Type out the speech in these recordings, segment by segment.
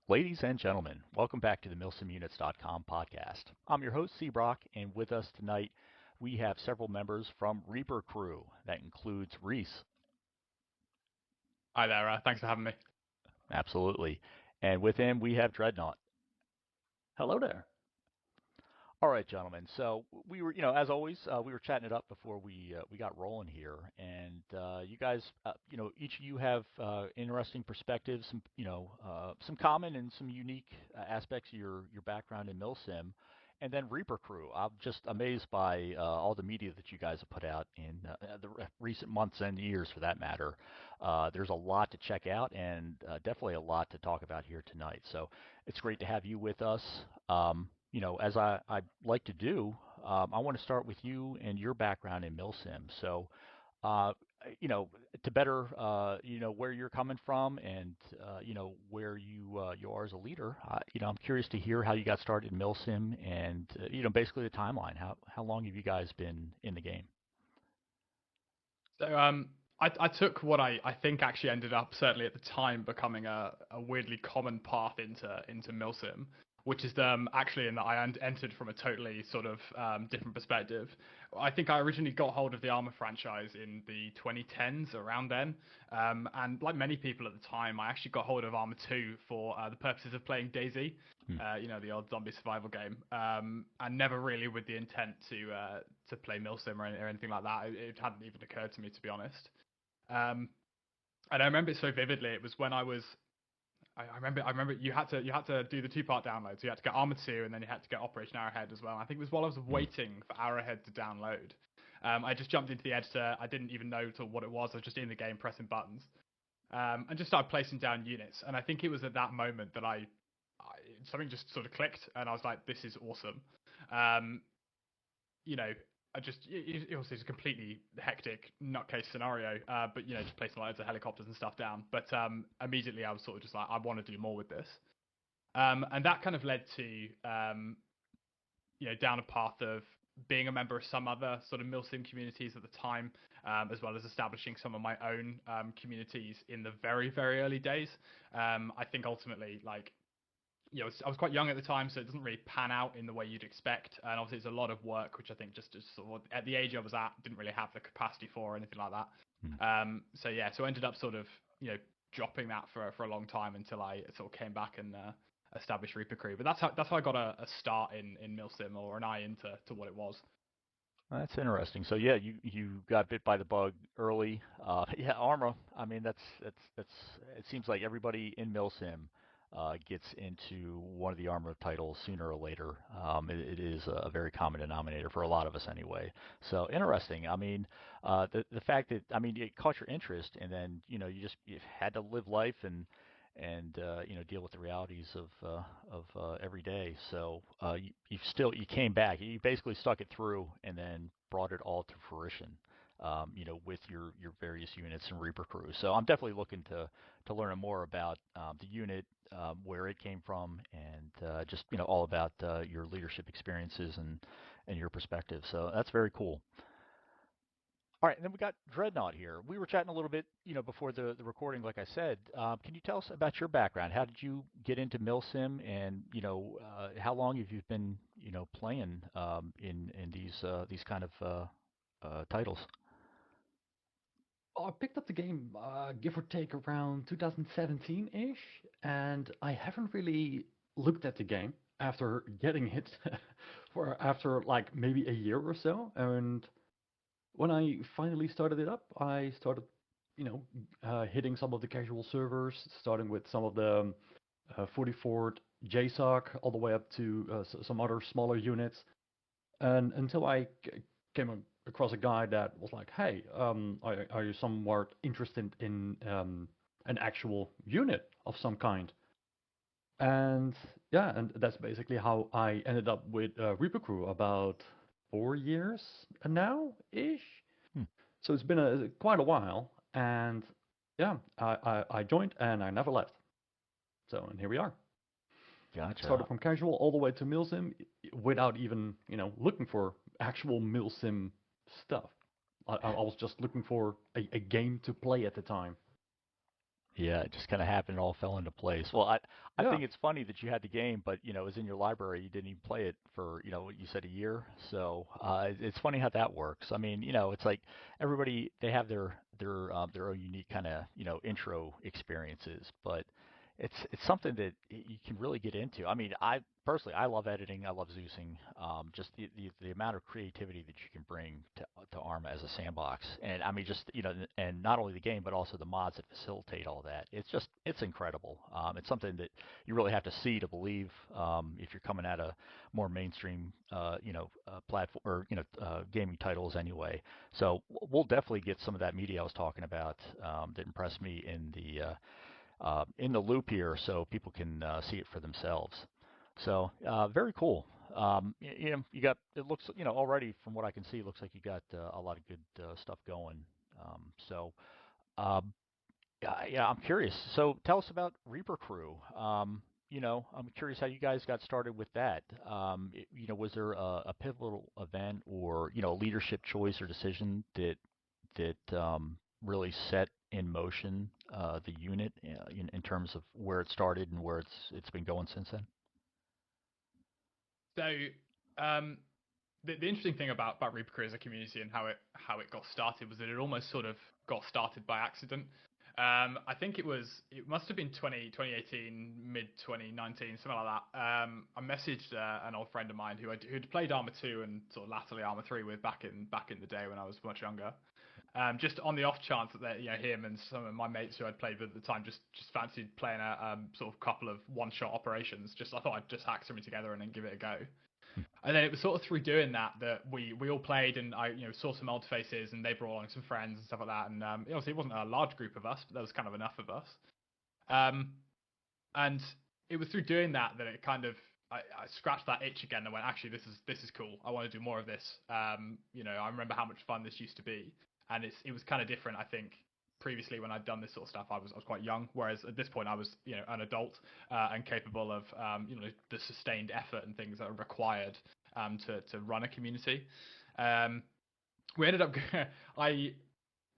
Ladies and gentlemen, welcome back to the MilSimUnits.com podcast. I'm your host, Seabrock, and with us tonight we have several members from ReaperCrew. That includes Rhys. Hi there, thanks for having me. Absolutely. And with him we have Dreadnaught. Hello there. All right, gentlemen. So we were, as always, we were chatting it up before we got rolling here, and you guys, each of you have interesting perspectives, some common and some unique aspects of your background in MilSim, and then Reaper Crew. I'm just amazed by all the media that you guys have put out in the recent months and years, for that matter. There's a lot to check out, and definitely a lot to talk about here tonight. So it's great to have you with us. As I like to do, I want to start with you and your background in MilSim. So, uh, to better, where you're coming from and, where you are as a leader, I'm curious to hear how you got started in MilSim and, basically the timeline. How long have you guys been in the game? So I took what I think actually ended up, certainly at the time, becoming a weirdly common path into MilSim, which is actually in that I entered from a totally sort of different perspective. I think I originally got hold of the Arma franchise in the 2010s, around then, and like many people at the time, I actually got hold of Arma 2 for the purposes of playing DayZ, the old zombie survival game, and never really with the intent to play MilSim or anything like that. It hadn't even occurred to me, to be honest. Um, and I remember it so vividly. It was when I remember you had to do the two-part download. So you had to get Arma 2 and then you had to get Operation Arrowhead as well. I think it was while I was waiting for Arrowhead to download. I just jumped into the editor. I didn't even know what it was. I was just in the game pressing buttons, and just started placing down units. And I think it was at that moment that something just sort of clicked, and I was like, "This is awesome." Um, you know, it was a completely hectic nutcase scenario, but just placing loads of helicopters and stuff down. But immediately I was sort of just like, I want to do more with this, and that kind of led to down a path of being a member of some other sort of milsim communities at the time, as well as establishing some of my own communities in the very, very early days. I think ultimately, like, I was quite young at the time, so it doesn't really pan out in the way you'd expect. And obviously, it's a lot of work, which I think just sort of at the age I was at, didn't really have the capacity for or anything like that. So I ended up sort of, dropping that for a long time until I sort of came back and established ReaperCrew. But that's how I got a start in MilSim, or an eye into what it was. That's interesting. So yeah, you got bit by the bug early. Yeah, Arma. I mean, that's. It seems like everybody in MilSim gets into one of the Arma titles sooner or later. It is a very common denominator for a lot of us anyway. So interesting. I mean, the fact that it caught your interest, and then you had to live life and deal with the realities of every day. So you came back. You basically stuck it through and then brought it all to fruition. With your various units and Reaper Crew. So I'm definitely looking to learn more about the unit, where it came from, and just all about your leadership experiences and your perspective. So that's very cool. All right, and then we got Dreadnaught here. We were chatting a little bit, before the recording, like I said. Can you tell us about your background? How did you get into MilSim, and how long have you been, playing in these kind of titles? I picked up the game, give or take, around 2017-ish, and I haven't really looked at the game after getting it after like maybe a year or so. And when I finally started it up, I started, hitting some of the casual servers, starting with some of the 44th JSOC, all the way up to some other smaller units, and until I came across a guy that was like, "Hey, are you somewhat interested in an actual unit of some kind?" And yeah, and that's basically how I ended up with Reaper Crew about 4 years now ish. Hmm. So it's been quite a while, and yeah, I joined and I never left. So and here we are. Gotcha. Started from casual all the way to milsim without even looking for actual milsim stuff. I was just looking for a game to play at the time. Yeah, it just kind of happened. It all fell into place. Well, I Yeah. think it's funny that you had the game, but it was in your library. You didn't even play it for what you said, a year. So it's funny how that works. I mean, it's like everybody they have their own unique kind of intro experiences, but it's something that you can really get into. I mean, I personally I love editing. I love Zeusing. Just the amount of creativity that you can bring to Arma as a sandbox, and I mean just and not only the game but also the mods that facilitate all that. It's incredible. It's something that you really have to see to believe if you're coming at a more mainstream platform or gaming titles anyway. So we'll definitely get some of that media I was talking about that impressed me in the loop here so people can see it for themselves. So very cool. You got it looks already from what I can see, it looks like you got a lot of good stuff going. So yeah, I'm curious. So tell us about ReaperCrew. I'm curious how you guys got started with that. Was there a pivotal event or a leadership choice or decision that really set in motion the unit in terms of where it started and where it's been going since then? So, um, the interesting thing about ReaperCrew as a community and how it got started was that it almost sort of got started by accident. I think it must have been 2018, mid 2019, something like that. I messaged an old friend of mine who'd played Arma 2 and sort of latterly Arma 3 with back in the day when I was much younger. Just on the off chance that him and some of my mates who I'd played with at the time just fancied playing a sort of couple of one-shot operations. I thought I'd just hack something together and then give it a go. And then it was sort of through doing that we all played, and I saw some old faces, and they brought along some friends and stuff like that. And obviously it wasn't a large group of us, but there was kind of enough of us. Um, and it was through doing that it kind of I scratched that itch again and went, actually this is cool. I want to do more of this. I remember how much fun this used to be, and it was kind of different. I think previously when I'd done this sort of stuff, I was quite young, whereas at this point I was an adult and capable of the sustained effort and things that are required to run a community. We ended up I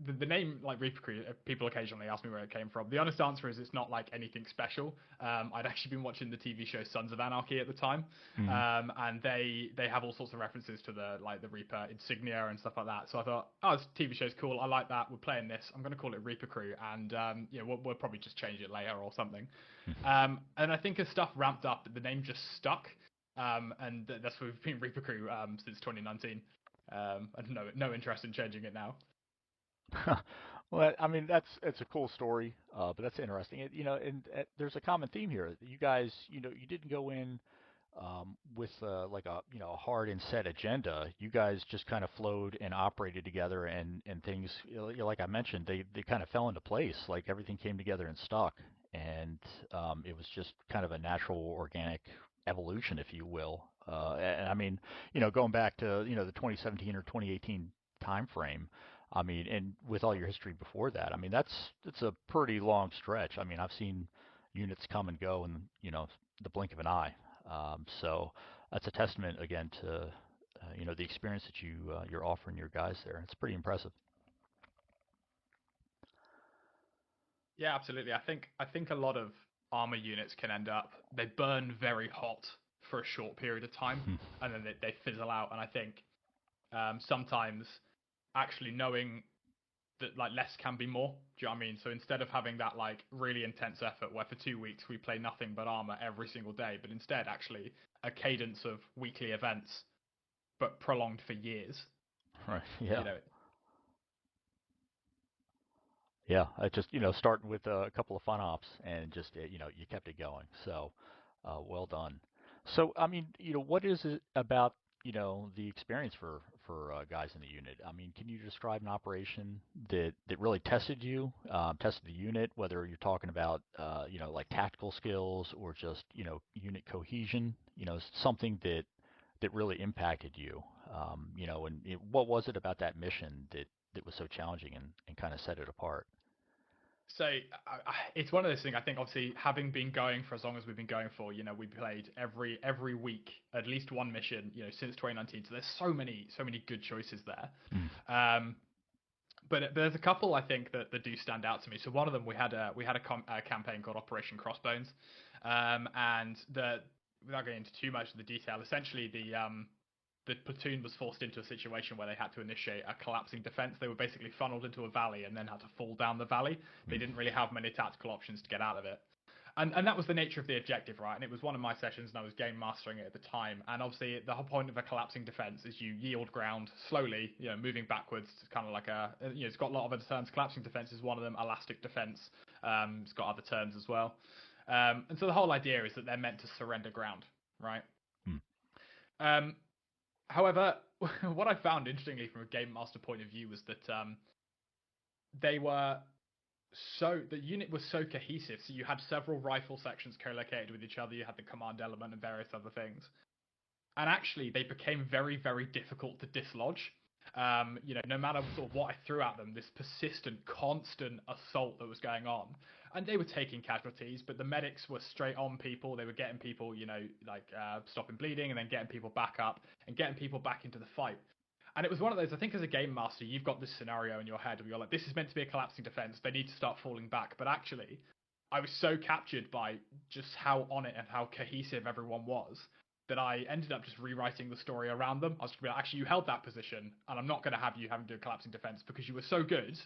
the name like ReaperCrew, people occasionally ask me where it came from. The honest answer is it's not like anything special. I'd actually been watching the TV show Sons of Anarchy at the time, Hmm. and they have all sorts of references to the Reaper insignia and stuff like that. So I thought, oh, this TV show's cool. I like that. We're playing this. I'm going to call it ReaperCrew, and we'll probably just change it later or something. And I think as stuff ramped up, the name just stuck, and that's why we've been ReaperCrew since 2019. And no interest in changing it now. Well, I mean it's a cool story, but that's interesting. And there's a common theme here. You guys, you didn't go in with like a a hard and set agenda. You guys just kind of flowed and operated together, and things like I mentioned, they kind of fell into place. Like everything came together and stuck, and it was just kind of a natural, organic evolution, if you will. And I mean, going back to the 2017 or 2018 time frame. I mean, and with all your history before that, I mean, it's a pretty long stretch. I mean, I've seen units come and go in, the blink of an eye. So that's a testament again to, the experience that you're offering your guys there. It's pretty impressive. Yeah, absolutely. I think a lot of armor units can end up they burn very hot for a short period of time, and then they fizzle out. And I think sometimes actually knowing that like less can be more. Do you know what I mean? So instead of having that like really intense effort where for 2 weeks we play nothing but armor every single day, but instead actually a cadence of weekly events, but prolonged for years. Right. Yeah. You know, Yeah. I just, starting with a couple of fun ops and just, you kept it going. So, well done. So, I mean, what is it about, the experience for guys in the unit? I mean, can you describe an operation that really tested you, tested the unit, whether you're talking about, like tactical skills or just, unit cohesion, something that really impacted you, and what was it about that mission that was so challenging and kind of set it apart? so it's one of those things. I think obviously having been going for as long as we've been going for, we played every week at least one mission, since 2019. So there's so many good choices there. Mm. Um, But there's a couple I think that do stand out to me. So one of them we had a campaign called Operation Crossbones, and without going into too much of the detail, essentially the platoon was forced into a situation where they had to initiate a collapsing defense. They were basically funneled into a valley and then had to fall down the valley. They didn't really have many tactical options to get out of it. And that was the nature of the objective, right? And it was one of my sessions, and I was game mastering it at the time. And obviously, the whole point of a collapsing defense is you yield ground slowly, moving backwards. It's kind of like it's got a lot of other terms. Collapsing defense is one of them. Elastic defense. It's got other terms as well. And so the whole idea is that they're meant to surrender ground, right? However, what I found interestingly from a game master point of view was that the unit was so cohesive. So you had several rifle sections co-located with each other. You had the command element and various other things. And actually, they became very, very difficult to dislodge. No matter sort of what I threw at them, this persistent, constant assault that was going on. And they were taking casualties, but the medics were straight on people. They were getting people, stopping bleeding and then getting people back up and getting people back into the fight. And it was one of those, I think as a game master, you've got this scenario in your head where you're like, this is meant to be a collapsing defense. They need to start falling back. But actually, I was so captured by just how on it and how cohesive everyone was that I ended up just rewriting the story around them. I was like, actually, you held that position, and I'm not going to have you having to do a collapsing defense because you were so good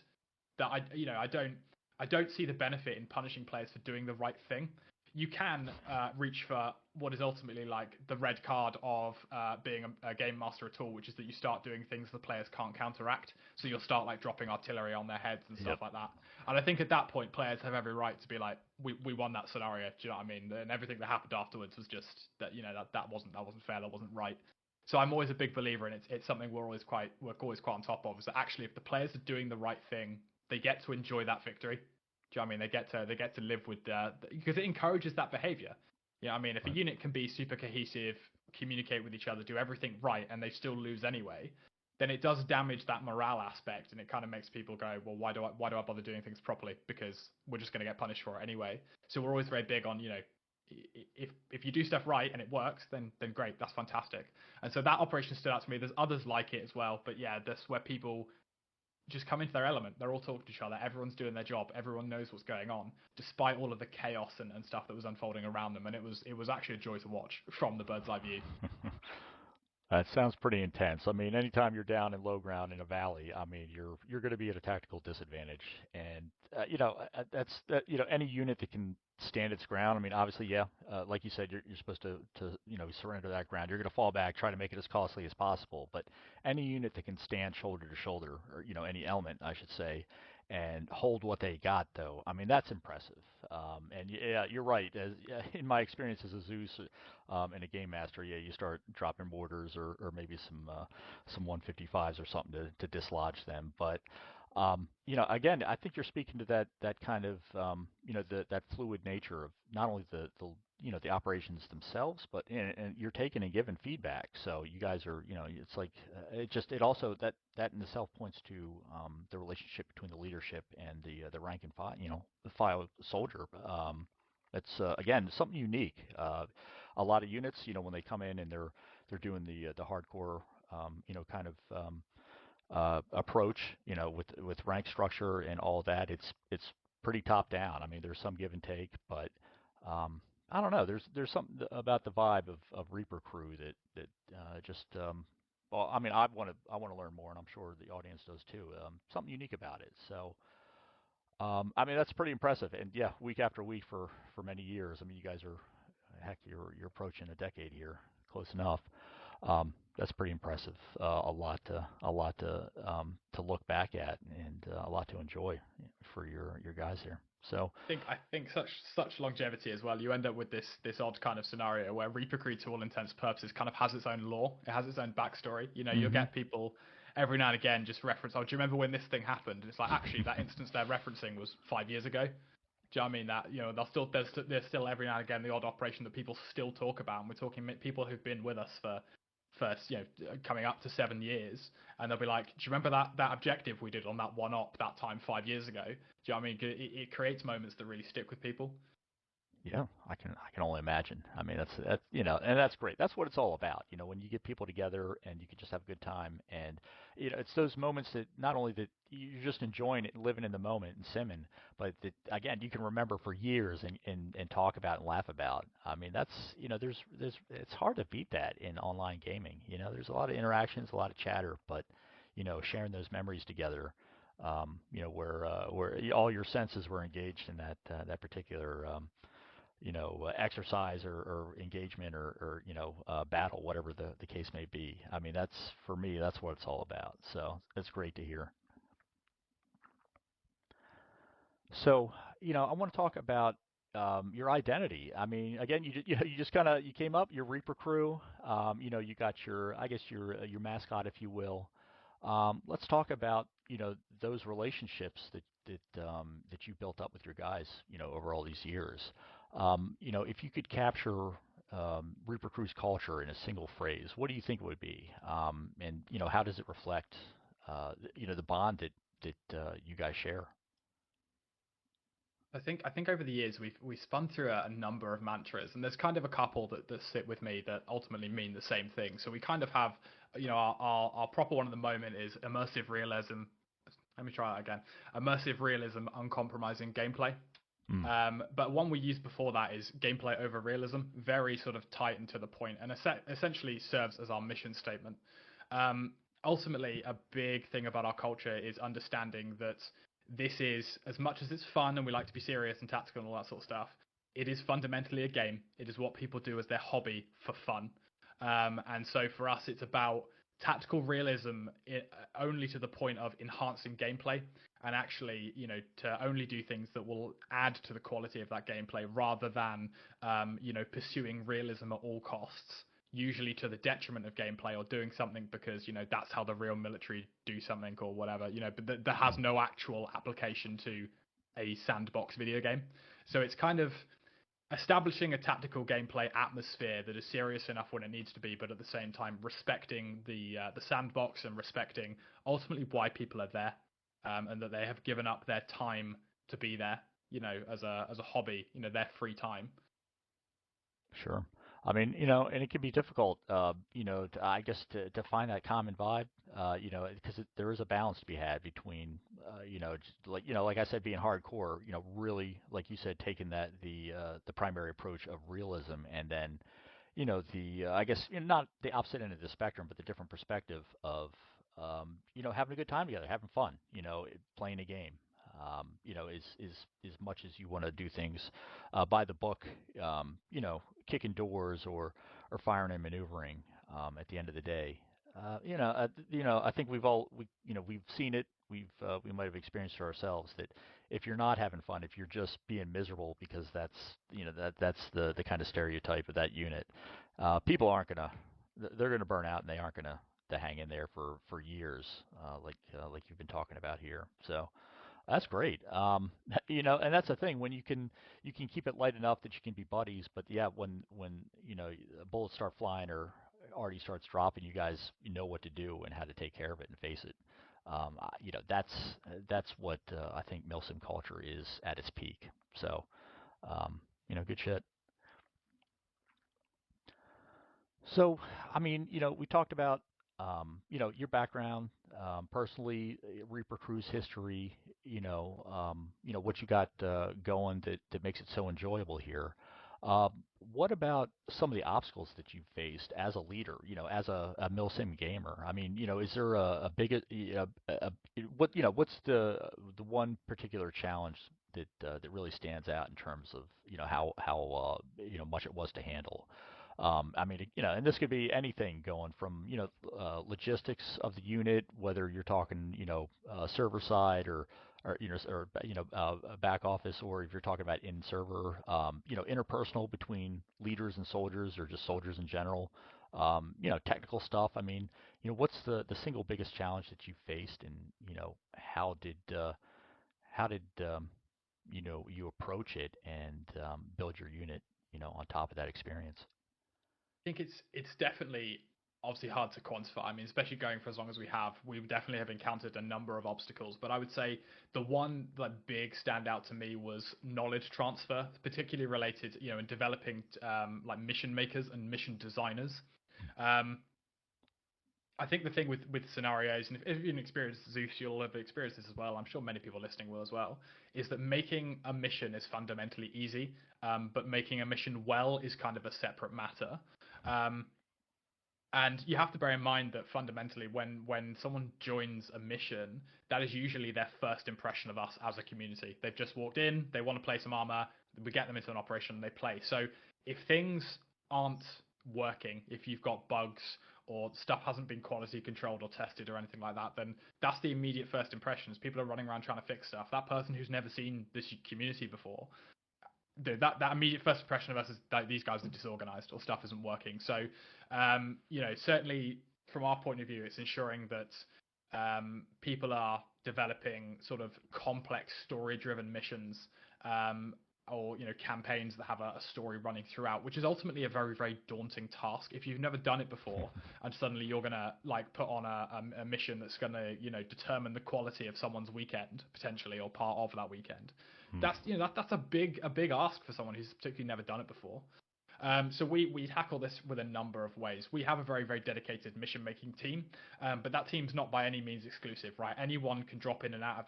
that I don't see the benefit in punishing players for doing the right thing. You can reach for what is ultimately like the red card of being a game master at all, which is that you start doing things the players can't counteract. So you'll start like dropping artillery on their heads and stuff like that. And I think at that point, players have every right to be like, we won that scenario. Do you know what I mean? And everything that happened afterwards was just that that wasn't fair. That wasn't right. So I'm always a big believer, and it's something we're always quite on top of. Is that actually if the players are doing the right thing, they get to enjoy that victory. Do you know what I mean? They get to live with because it encourages that behavior. You know what I mean? If a unit can be super cohesive, communicate with each other, do everything right, and they still lose anyway, then it does damage that morale aspect, and it kind of makes people go, well, why do I bother doing things properly? Because we're just going to get punished for it anyway. So we're always very big on, if you do stuff right and it works, then great, that's fantastic. And so that operation stood out to me. There's others like it as well, but yeah, that's where people just come into their element. They're all talking to each other. Everyone's doing their job. Everyone knows what's going on, despite all of the chaos and stuff that was unfolding around them. And it was actually a joy to watch from the bird's eye view. That sounds pretty intense. I mean, anytime you're down in low ground in a valley, I mean, you're going to be at a tactical disadvantage, and any unit that can stand its ground. I mean, obviously, yeah, like you said, you're supposed to surrender that ground. You're going to fall back, try to make it as costly as possible. But any unit that can stand shoulder to shoulder, or any element, I should say, and hold what they got, though, I mean, that's impressive. And yeah, you're right. In my experience as a Zeus and a game master, yeah, you start dropping mortars or maybe some 155s or something to dislodge them. But again, I think you're speaking to that kind of that fluid nature of not only the operations themselves, but and you're taking and giving feedback. So you guys are, it's like it also that in itself points to the relationship between the leadership and the rank and file, the file soldier. It's again something unique. A lot of units, when they come in and they're doing the hardcore, kind of approach, with rank structure and all that, it's pretty top down. I mean, there's some give and take, but I don't know. There's something about the vibe of ReaperCrew that just well, I mean, I want to learn more, and I'm sure the audience does too. Something unique about it. So, I mean, that's pretty impressive. And yeah, week after week for many years. I mean, you guys are, heck, you're approaching a decade here, close enough. That's pretty impressive. A lot to look back at, and a lot to enjoy for your guys here. So I think such longevity as well. You end up with this odd kind of scenario where ReaperCrew, to all intents and purposes, kind of has its own lore. It has its own backstory. You'll get people every now and again just reference, oh, do you remember when this thing happened? And it's like, actually, that instance they're referencing was 5 years ago. Do you know what I mean? That there's still every now and again the odd operation that people still talk about, and we're talking people who've been with us for coming up to 7 years, and they'll be like, do you remember that objective we did on that one op that time 5 years ago? Do you know what I mean? It creates moments that really stick with people. Yeah, I can only imagine. I mean, that's and that's great. That's what it's all about. When you get people together and you can just have a good time, and it's those moments that not only that you're just enjoying it, living in the moment and simming, but that again you can remember for years and talk about and laugh about. I mean, that's there's it's hard to beat that in online gaming. There's a lot of interactions, a lot of chatter, but sharing those memories together. Where all your senses were engaged in that particular exercise or engagement or battle, whatever the case may be. I mean, that's for me, that's what it's all about. So it's great to hear. So, I want to talk about your identity. I mean, again, you just kind of you came up, your Reaper crew. You got your, I guess your mascot, if you will. Let's talk about those relationships that you built up with your guys over all these years. If you could capture Reaper Crew's culture in a single phrase, what do you think it would be? And how does it reflect the bond that you guys share? I think over the years we spun through a number of mantras, and there's kind of a couple that sit with me that ultimately mean the same thing. So we kind of have, our proper one at the moment is immersive realism. Let me try that again. Immersive realism, uncompromising gameplay. Mm, But one we used before that is gameplay over realism, very sort of tight and to the point, and essentially serves as our mission statement. Um, Ultimately, a big thing about our culture is understanding that this is, as much as it's fun and we like to be serious and tactical and all that sort of stuff, it is fundamentally a game. It is what people do as their hobby for fun. And so for us, it's about tactical realism only to the point of enhancing gameplay and actually, to only do things that will add to the quality of that gameplay rather than, pursuing realism at all costs, usually to the detriment of gameplay or doing something because, that's how the real military do something or whatever, but that has no actual application to a sandbox video game. So it's kind of establishing a tactical gameplay atmosphere that is serious enough when it needs to be, but at the same time respecting the sandbox and respecting ultimately why people are there, and that they have given up their time to be there, as a hobby, their free time. sure. I mean, and it can be difficult, I guess to find that common vibe, because there is a balance to be had between, just like I said, being hardcore, really, like you said, taking the primary approach of realism, and then, I guess, not the opposite end of the spectrum, but the different perspective of, having a good time together, having fun, playing a game. As much as you want to do things by the book, kicking doors or firing and maneuvering. At the end of the day, I think we've seen it. We might have experienced it ourselves that if you're not having fun, if you're just being miserable because that's the kind of stereotype of that unit, people aren't gonna they're gonna burn out and they aren't gonna to hang in there for years, like you've been talking about here. So that's great. And that's the thing when you can keep it light enough that you can be buddies, but yeah, when bullets start flying or already starts dropping, you guys know what to do and how to take care of it and face it. That's what I think milsim culture is at its peak. So, good shit. So, I mean, we talked about, your background, personally, Reaper Crew's history, what you got going that makes it so enjoyable here. Uh, what about some of the obstacles that you've faced as a leader, as a milsim gamer? I mean, is there a big, what's the one particular challenge that really stands out in terms of, how much it was to handle? I mean, and this could be anything going from, logistics of the unit, whether you're talking, server side or back office, or if you're talking about in server, interpersonal between leaders and soldiers or just soldiers in general, technical stuff. I mean, what's the single biggest challenge that you faced, and how did you approach it and build your unit, on top of that experience? I think it's definitely obviously hard to quantify. I mean, especially going for as long as we have, we definitely have encountered a number of obstacles. But I would say the one like big standout to me was knowledge transfer, particularly related, in developing like mission makers and mission designers. Um, I think the thing with scenarios, and if you've experienced Zeus, you'll have experienced this as well. I'm sure many people listening will as well. Is that making a mission is fundamentally easy, but making a mission well is kind of a separate matter. And you have to bear in mind that fundamentally, when someone joins a mission, that is usually their first impression of us as a community. They've just walked in, they want to play some Arma, we get them into an operation, and they play. So if things aren't working, if you've got bugs or stuff hasn't been quality controlled or tested or anything like that, then that's the immediate first impressions. People are running around trying to fix stuff. That person who's never seen this community before, that immediate first impression of us is that these guys are disorganized or stuff isn't working. So, certainly from our point of view, it's ensuring that people are developing sort of complex story-driven missions, or campaigns that have a story running throughout, which is ultimately a very, very daunting task. If you've never done it before, and suddenly you're gonna like put on a mission that's gonna determine the quality of someone's weekend potentially, or part of that weekend, that's that's a big ask for someone who's particularly never done it before. So we tackle this with a number of ways. We have a very, very dedicated mission making team, but that team's not by any means exclusive, right? Anyone can drop in and out of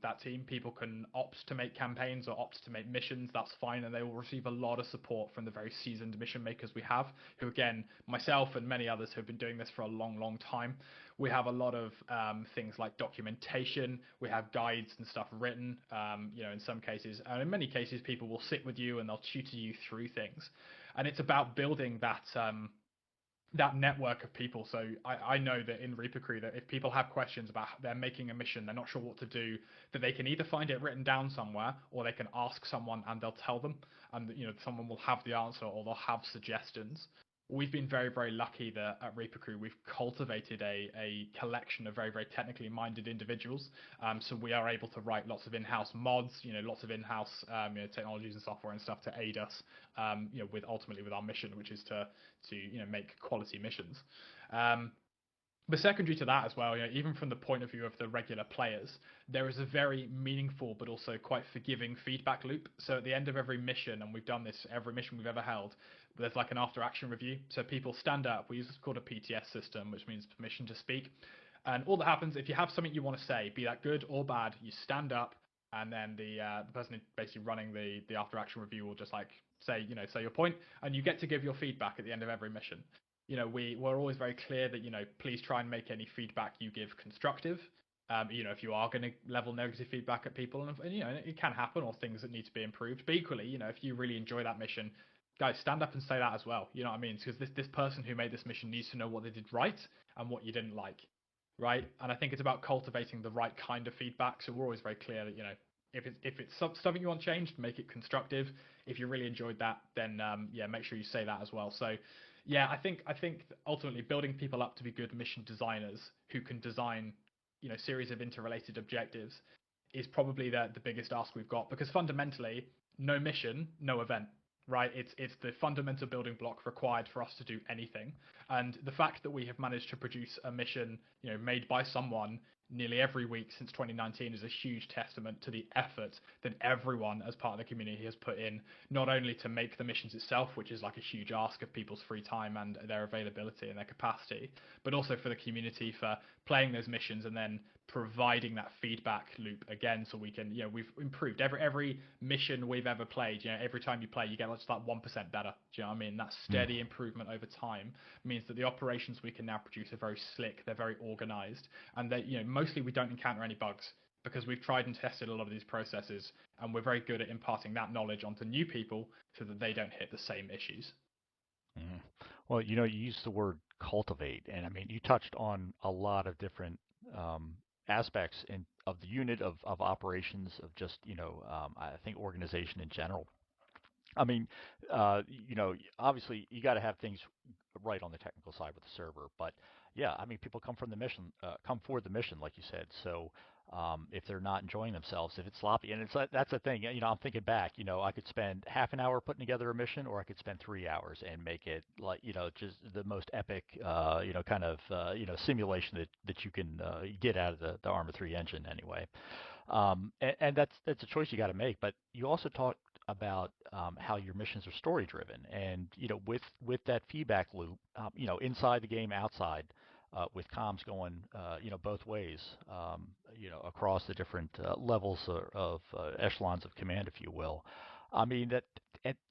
that team. People can opt to make campaigns or opt to make missions. That's fine, and they will receive a lot of support from the very seasoned mission makers we have, who again, myself and many others who have been doing this for a long, long time. We have a lot of things like documentation. We have guides and stuff written, in some cases. And in many cases, people will sit with you and they'll tutor you through things. And it's about building that network of people. So I know that in ReaperCrew, that if people have questions about they're making a mission, they're not sure what to do, that they can either find it written down somewhere, or they can ask someone and they'll tell them, and someone will have the answer or they'll have suggestions. We've been very, very lucky that at ReaperCrew we've cultivated a collection of very, very technically minded individuals. So we are able to write lots of in-house mods, lots of in-house technologies and software and stuff to aid us, with our mission, which is to make quality missions. But secondary to that as well, even from the point of view of the regular players, there is a very meaningful but also quite forgiving feedback loop. So at the end of every mission, and we've done this every mission we've ever held, there's like an after-action review. So people stand up. We use what's called a PTS system, which means permission to speak. And all that happens, if you have something you want to say, be that good or bad, you stand up, and then the person basically running the after-action review will just like say your point, and you get to give your feedback at the end of every mission. We're always very clear that, please try and make any feedback you give constructive. If you are going to level negative feedback at people, and it can happen, or things that need to be improved. But equally, if you really enjoy that mission, guys, stand up and say that as well. You know what I mean? Because this person who made this mission needs to know what they did right and what you didn't like, right? And I think it's about cultivating the right kind of feedback. So we're always very clear that, if it's something you want changed, make it constructive. If you really enjoyed that, then make sure you say that as well. So yeah, I think ultimately building people up to be good mission designers who can design, series of interrelated objectives is probably the biggest ask we've got, because fundamentally, no mission, no event, right? It's the fundamental building block required for us to do anything. And the fact that we have managed to produce a mission, made by someone nearly every week since 2019 is a huge testament to the effort that everyone as part of the community has put in, not only to make the missions itself, which is like a huge ask of people's free time and their availability and their capacity, but also for the community for playing those missions and then providing that feedback loop again, so we can, we've improved every mission we've ever played. Every time you play, you get just like 1% better. Do you know what I mean? That steady improvement over time means that the operations we can now produce are very slick, they're very organized, and that, mostly we don't encounter any bugs, because we've tried and tested a lot of these processes, and we're very good at imparting that knowledge onto new people so that they don't hit the same issues. Mm. Well, you used the word cultivate, and I mean, you touched on a lot of different aspects of the unit of operations of just I think organization in general. I mean, obviously you got to have things right on the technical side with the server, but yeah, I mean, people come from the mission, come for the mission, like you said. So if they're not enjoying themselves, if it's sloppy. And that's the thing. I'm thinking back. I could spend half an hour putting together a mission, or I could spend 3 hours and make it like just the most epic kind of simulation that you can get out of the Arma 3 engine anyway. And that's a choice you got to make. But you also talked about how your missions are story driven, and with that feedback loop, inside the game, outside, with comms going both ways, across the different levels of echelons of command, if you will. I mean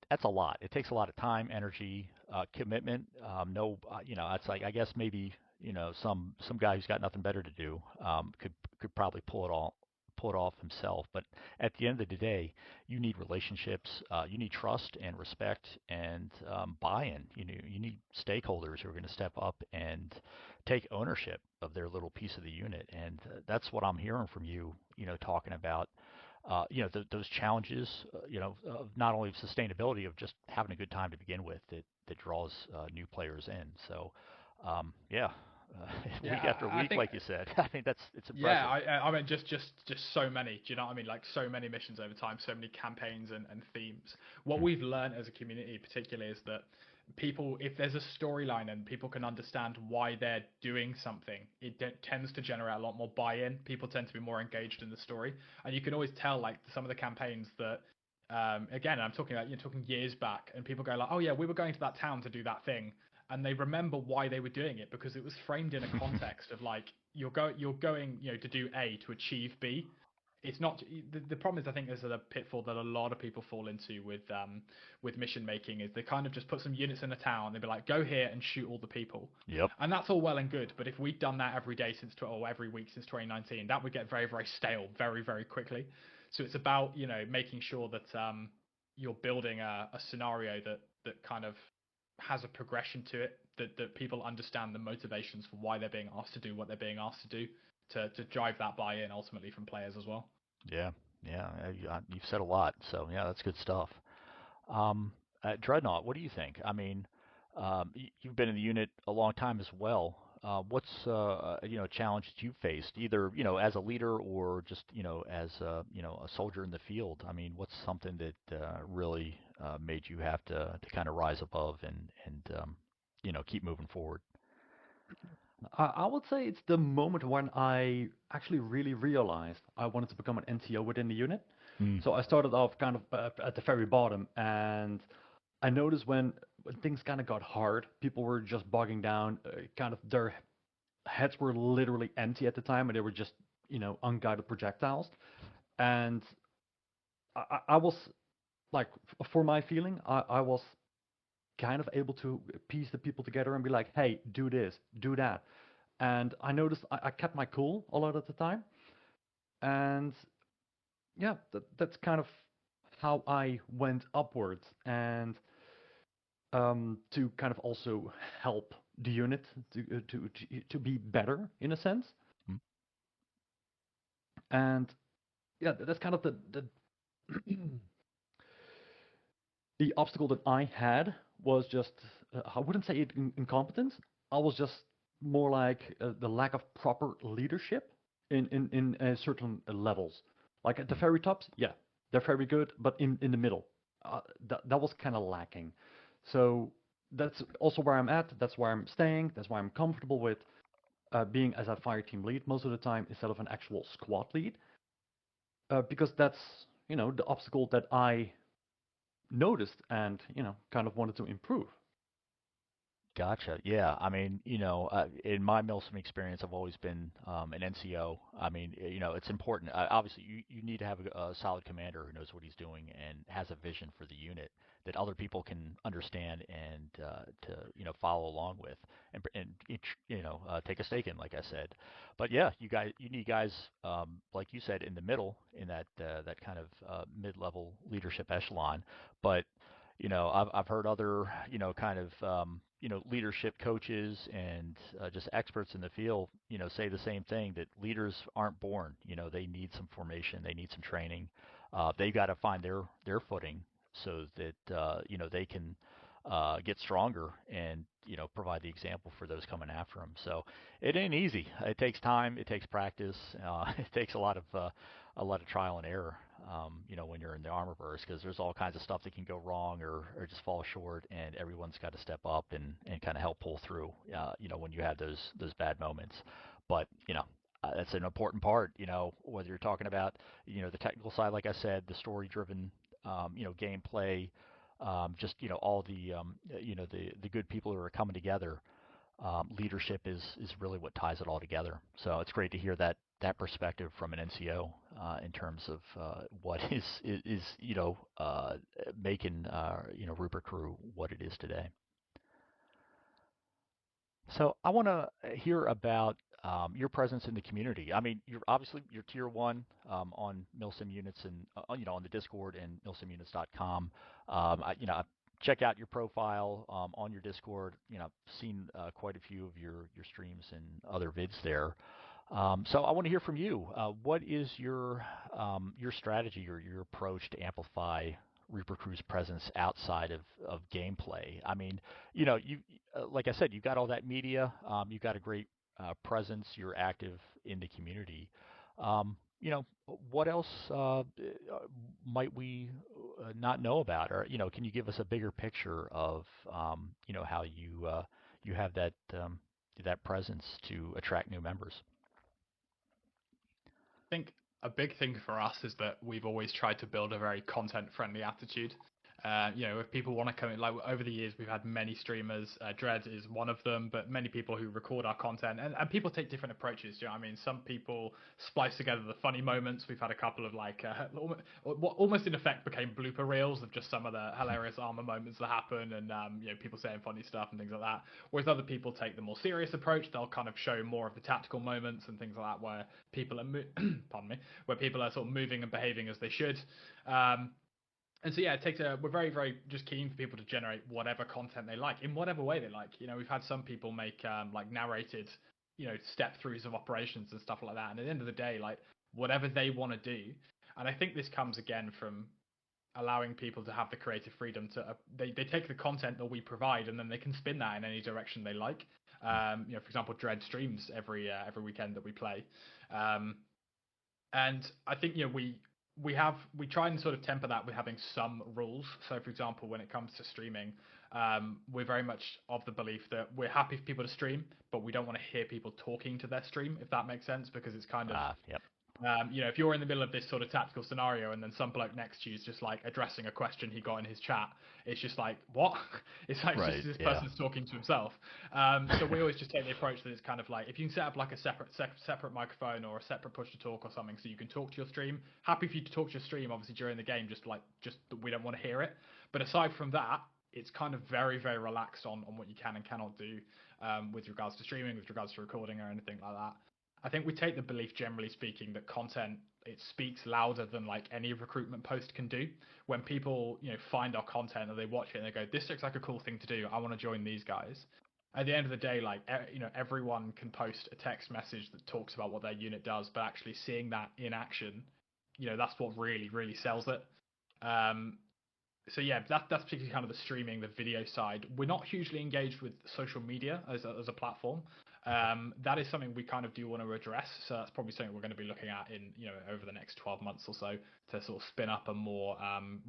that's a lot. It takes a lot of time, energy, commitment. No, it's like I guess maybe some guy who's got nothing better to do could probably pull it off himself. But at the end of the day, you need relationships, you need trust and respect and buy-in. You need stakeholders who are going to step up and take ownership of their little piece of the unit, and that's what I'm hearing from you. Talking about those challenges, of not only sustainability of just having a good time to begin with that draws new players in. So, yeah, week Yeah, after I week, think. like you said, I think it's Yeah, impressive. I mean, just so many. Do you know what I mean? Like so many missions over time, so many campaigns and themes. What Hmm. we've learned as a community, particularly, is that people, if there's a storyline and people can understand why they're doing something, it tends to generate a lot more buy-in. People tend to be more engaged in the story, and you can always tell, like some of the campaigns that. Again, I'm talking about you're talking years back, and people go like, "Oh yeah, we were going to that town to do that thing," and they remember why they were doing it because it was framed in a context of like you're going to do A to achieve B. It's not the problem is I think there's a pitfall that a lot of people fall into with mission making is they kind of just put some units in a town, they'd be like go here and shoot all the people, Yep. and that's all well and good, but if we'd done that every day or every week since 2019, that would get very very stale very very quickly. So it's about making sure that you're building a scenario that kind of has a progression to it, that people understand the motivations for why they're being asked to do what they're being asked to do, to drive that buy-in ultimately from players as well. Yeah. Yeah. You've said a lot. So yeah, that's good stuff. Um, Dreadnought, what do you think? I mean, you've been in the unit a long time as well. What's a challenge that you've faced, either as a leader or just as a soldier in the field? I mean, what's something that really made you have to kind of rise above and keep moving forward? I would say it's the moment when I actually really realized I wanted to become an NCO within the unit. Mm. So I started off kind of at the very bottom, and I noticed when things kind of got hard, people were just bogging down. Kind of their heads were literally empty at the time, and they were just unguided projectiles. And I was like, for my feeling, I was kind of able to piece the people together and be like, hey, do this, do that. And I noticed I kept my cool a lot of the time. And yeah, that's kind of how I went upwards. And to kind of also help the unit to be better in a sense. Mm. And yeah, that's kind of the the obstacle that I had was just I wouldn't say it incompetence. I was just more like the lack of proper leadership in certain levels. Like at the very tops, yeah, they're very good, but in the middle, that was kind of lacking. So that's also where I'm at. That's where I'm staying. That's why I'm comfortable with being as a fire team lead most of the time instead of an actual squad lead, because that's the obstacle that I noticed and kind of wanted to improve. Gotcha. Yeah. I mean, in my MilSim experience, I've always been an NCO. I mean, it's important. Obviously, you need to have a solid commander who knows what he's doing and has a vision for the unit that other people can understand and to follow along with and take a stake in, like I said. But yeah, you need guys like you said in the middle in that kind of mid-level leadership echelon. But I've heard other, kind of, leadership coaches and just experts in the field, say the same thing that leaders aren't born. They need some formation, they need some training. They've got to find their footing so that they can get stronger and provide the example for those coming after them. So it ain't easy. It takes time. It takes practice. It takes a lot of trial and error. When you're in the Armorverse, because there's all kinds of stuff that can go wrong or just fall short, and everyone's got to step up and kind of help pull through. When you have those bad moments, but that's an important part. Whether you're talking about the technical side, like I said, the story-driven gameplay, just all the good people who are coming together. Leadership is really what ties it all together. So it's great to hear that perspective from an NCO in terms of what is making ReaperCrew what it is today. So I want to hear about your presence in the community. I mean, you're tier one on MilSim Units and on the Discord and milsimunits.com. I check out your profile on your Discord. I've seen quite a few of your streams and other vids there. So I want to hear from you. What is your strategy or your approach to amplify ReaperCrew's presence outside of gameplay? I mean, you like I said, you've got all that media. You've got a great presence. You're active in the community. What else might we not know about, or can you give us a bigger picture of how you have that presence to attract new members? I think a big thing for us is that we've always tried to build a very content-friendly attitude. If people want to come in, like over the years, we've had many streamers. Dread is one of them, but many people who record our content, and people take different approaches. I mean? Some people splice together the funny moments. We've had a couple of what almost in effect became blooper reels of just some of the hilarious Arma moments that happen, and people saying funny stuff and things like that. Whereas other people take the more serious approach. They'll kind of show more of the tactical moments and things like that, where people are pardon me, where people are sort of moving and behaving as they should. And so we're very, very just keen for people to generate whatever content they like in whatever way they like. We've had some people make narrated, step throughs of operations and stuff like that. And at the end of the day, like whatever they want to do. And I think this comes again from allowing people to have the creative freedom to they take the content that we provide and then they can spin that in any direction they like. For example, Dread streams every weekend that we play, and I think we try and sort of temper that with having some rules. So, for example, when it comes to streaming, we're very much of the belief that we're happy for people to stream, but we don't want to hear people talking to their stream, if that makes sense, because it's kind of, Yep. If you're in the middle of this sort of tactical scenario and then some bloke next to you is just like addressing a question he got in his chat, it's just like, what? It's like Right, just this yeah. person's talking to himself. So we always just take the approach that it's kind of like, if you can set up like a separate microphone or a separate push to talk or something so you can talk to your stream, happy for you to talk to your stream, obviously during the game, just we don't want to hear it. But aside from that, it's kind of very, very relaxed on what you can and cannot do with regards to streaming, with regards to recording or anything like that. I think we take the belief, generally speaking, that content, it speaks louder than like any recruitment post can do. When people, find our content and they watch it and they go, this looks like a cool thing to do, I want to join these guys. At the end of the day, everyone can post a text message that talks about what their unit does, but actually seeing that in action, that's what really, really sells it. So yeah, that's particularly kind of the streaming, the video side. We're not hugely engaged with social media as a platform. That is something we kind of do want to address. So that's probably something we're going to be looking at in over the next 12 months or so to sort of spin up a more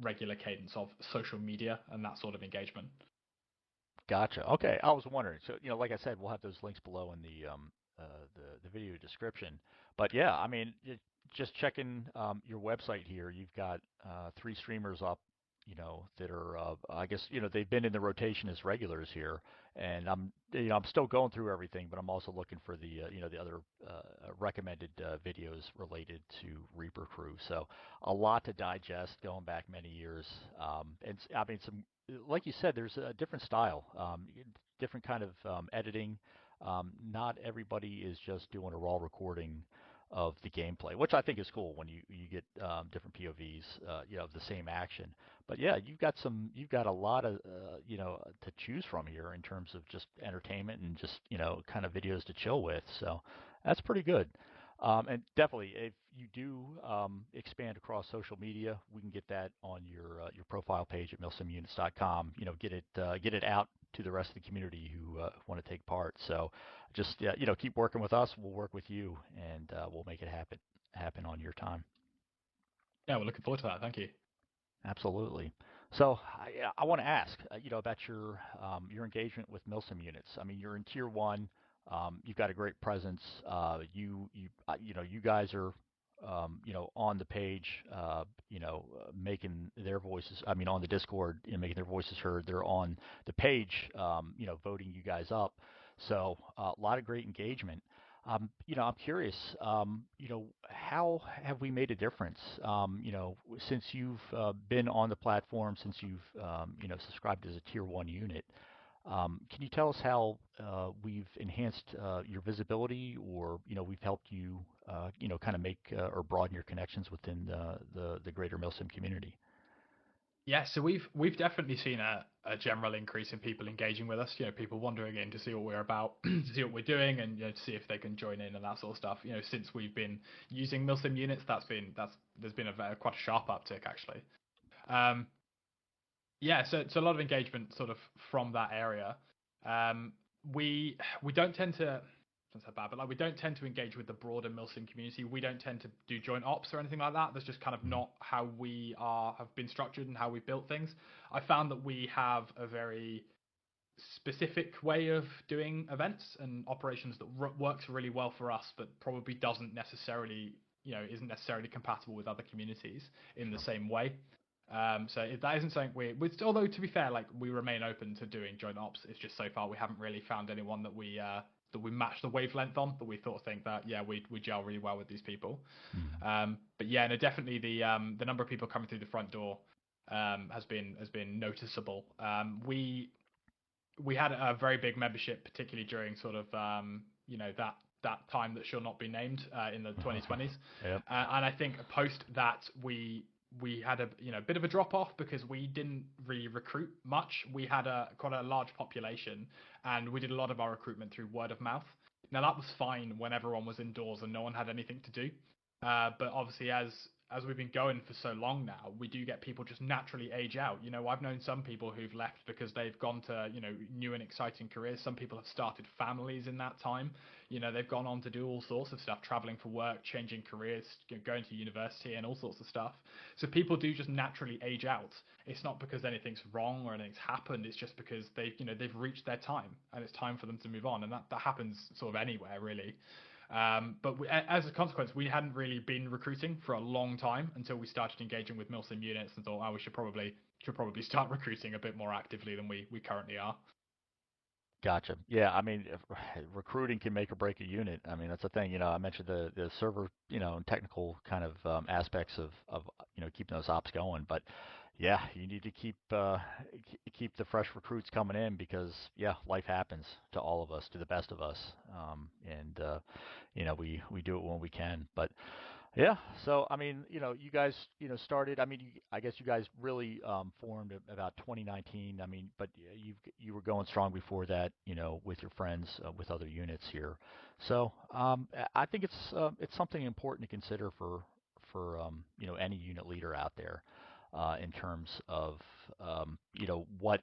regular cadence of social media and that sort of engagement. Gotcha. Okay, I was wondering. So, like I said, we'll have those links below in the video description. But yeah, I mean, just checking your website here, you've got 3 streamers up, that are I guess they've been in the rotation as regulars here, and I'm still going through everything, but I'm also looking for the the other recommended videos related to ReaperCrew. So a lot to digest, going back many years, and I mean some. Like you said, there's a different style, different kind of editing. Not everybody is just doing a raw recording of the gameplay, which I think is cool when you get different POVs, of the same action. But yeah, you've got a lot of to choose from here in terms of just entertainment and just kind of videos to chill with. So that's pretty good. And definitely, if you do expand across social media, we can get that on your profile page at milsimunits.com. Get it out to the rest of the community who want to take part. So just keep working with us. We'll work with you, and we'll make it happen on your time. Yeah, we're looking forward to that. Thank you. Absolutely. So I want to ask, about your engagement with MilSim units. I mean, you're in tier one. You've got a great presence. You guys are, on the page, making their voices. I mean, on the Discord, making their voices heard. They're on the page, voting you guys up. So a lot of great engagement. I'm curious, how have we made a difference, since you've been on the platform, since you've, subscribed as a tier one unit? Can you tell us how we've enhanced your visibility, or, we've helped you, kind of make or broaden your connections within the greater MilSim community? Yeah, so we've definitely seen a general increase in people engaging with us. People wandering in to see what we're about, to see what we're doing, and to see if they can join in and that sort of stuff. Since we've been using MilSim units, there's been quite a sharp uptick actually. Um, yeah, so it's a lot of engagement sort of from that area. Um, we don't tend to. Sounds so bad, but like we don't tend to engage with the broader MilSim community. We don't tend to do joint ops or anything like that. That's just kind of not how we have been structured and how we built things. I found that we have a very specific way of doing events and operations that works really well for us, but probably doesn't necessarily, isn't necessarily compatible with other communities in the Sure. same way. So that isn't something although to be fair, like we remain open to doing joint ops. It's just so far we haven't really found anyone that we match the wavelength on, that we think that we gel really well with these people. Mhm. But yeah, no, definitely the number of people coming through the front door has been noticeable. We had a very big membership, particularly during sort of that time that shall not be named in the 2020s. Yep. And I think post that we had a bit of a drop off because we didn't really recruit much. We had quite a large population, and we did a lot of our recruitment through word of mouth. Now that was fine when everyone was indoors and no one had anything to do. But obviously, as we've been going for so long now, we do get people just naturally age out. I've known some people who've left because they've gone to, new and exciting careers. Some people have started families in that time. They've gone on to do all sorts of stuff, traveling for work, changing careers, going to university and all sorts of stuff. So people do just naturally age out. It's not because anything's wrong or anything's happened. It's just because they've reached their time and it's time for them to move on. And that happens sort of anywhere really. But as a consequence, we hadn't really been recruiting for a long time until we started engaging with MilSim units and thought, we should probably start recruiting a bit more actively than we currently are. Gotcha. Yeah, I mean, recruiting can make or break a unit. I mean, that's the thing. I mentioned the server, and technical kind of aspects of keeping those ops going. But yeah, you need to keep the fresh recruits coming in because yeah, life happens to all of us, to the best of us, and we do it when we can. But yeah. So I mean, you guys, started. I mean, I guess you guys really formed about 2019. I mean, but you were going strong before that, with your friends, with other units here. So I think it's something important to consider for any unit leader out there, in terms of what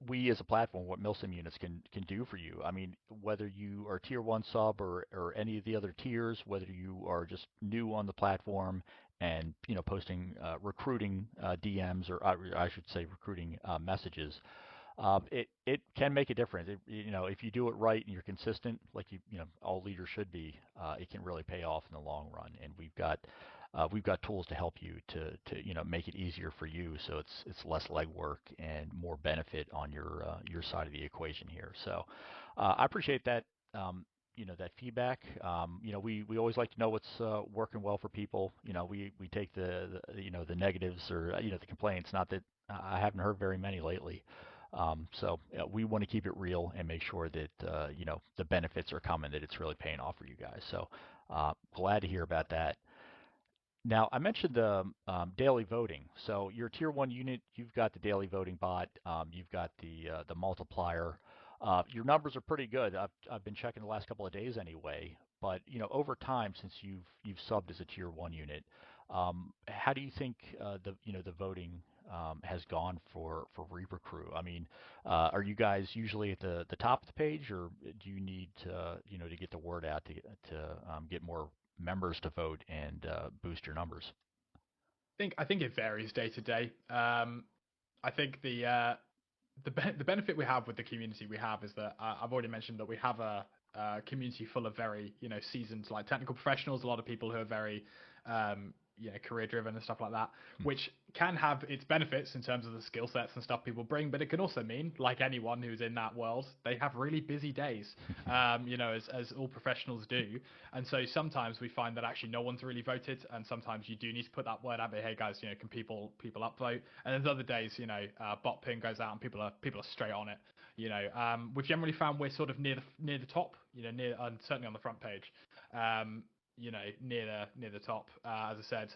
we as a platform, what MilSim units can do for you. I mean, whether you are tier one sub or any of the other tiers, whether you are just new on the platform and posting recruiting DMs, or I should say recruiting messages, it can make a difference. If you do it right and you're consistent, like all leaders should be, it can really pay off in the long run. And we've got tools to help you to make it easier for you, so it's less legwork and more benefit on your side of the equation here. So I appreciate that. That feedback. We always like to know what's working well for people. We take the negatives or the complaints. Not that I haven't heard very many lately. So we want to keep it real and make sure that the benefits are coming, that it's really paying off for you guys. So glad to hear about that. Now, I mentioned the daily voting. So your tier one unit, you've got the daily voting bot. You've got the multiplier. Your numbers are pretty good. I've been checking the last couple of days anyway. but over time, since you've subbed as a tier 1 unit, how do you think the voting has gone for ReaperCrew? I mean, are you guys usually at the top of the page, or do you need to get the word out to get more members to vote and boost your numbers? I think it varies day to day. I think the benefit we have with the community we have is that I've already mentioned that we have a community full of very seasoned like technical professionals, a lot of people who are very career driven and stuff like that, which can have its benefits in terms of the skill sets and stuff people bring, but it can also mean, like anyone who's in that world, they have really busy days, as all professionals do. And so sometimes we find that actually no one's really voted, and sometimes you do need to put that word out there, hey guys, can people upvote? And there's other days, bot ping goes out and people are straight on it. We've generally found we're sort of near the top, near certainly on the front page. Near the top, as I said.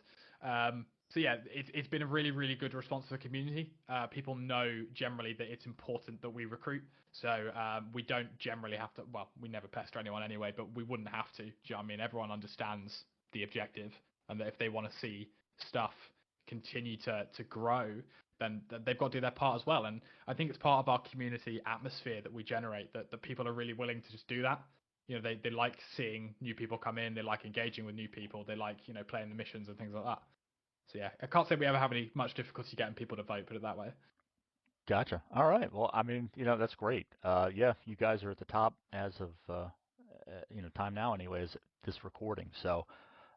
So yeah, it's been a really, really good response to the community. People know generally that it's important that we recruit. So we don't generally have to, well, we never pester anyone anyway, but we wouldn't have to. Do you know what I mean? Everyone understands the objective, and that if they want to see stuff continue to grow, then they've got to do their part as well. And I think it's part of our community atmosphere that we generate, that people are really willing to just do that. They like seeing new people come in. They like engaging with new people. They like, playing the missions and things like that. So yeah, I can't say we ever have much difficulty getting people to vote, put it that way. Gotcha. All right. Well, I mean, that's great. Yeah, you guys are at the top as of time now, anyways. This recording. So,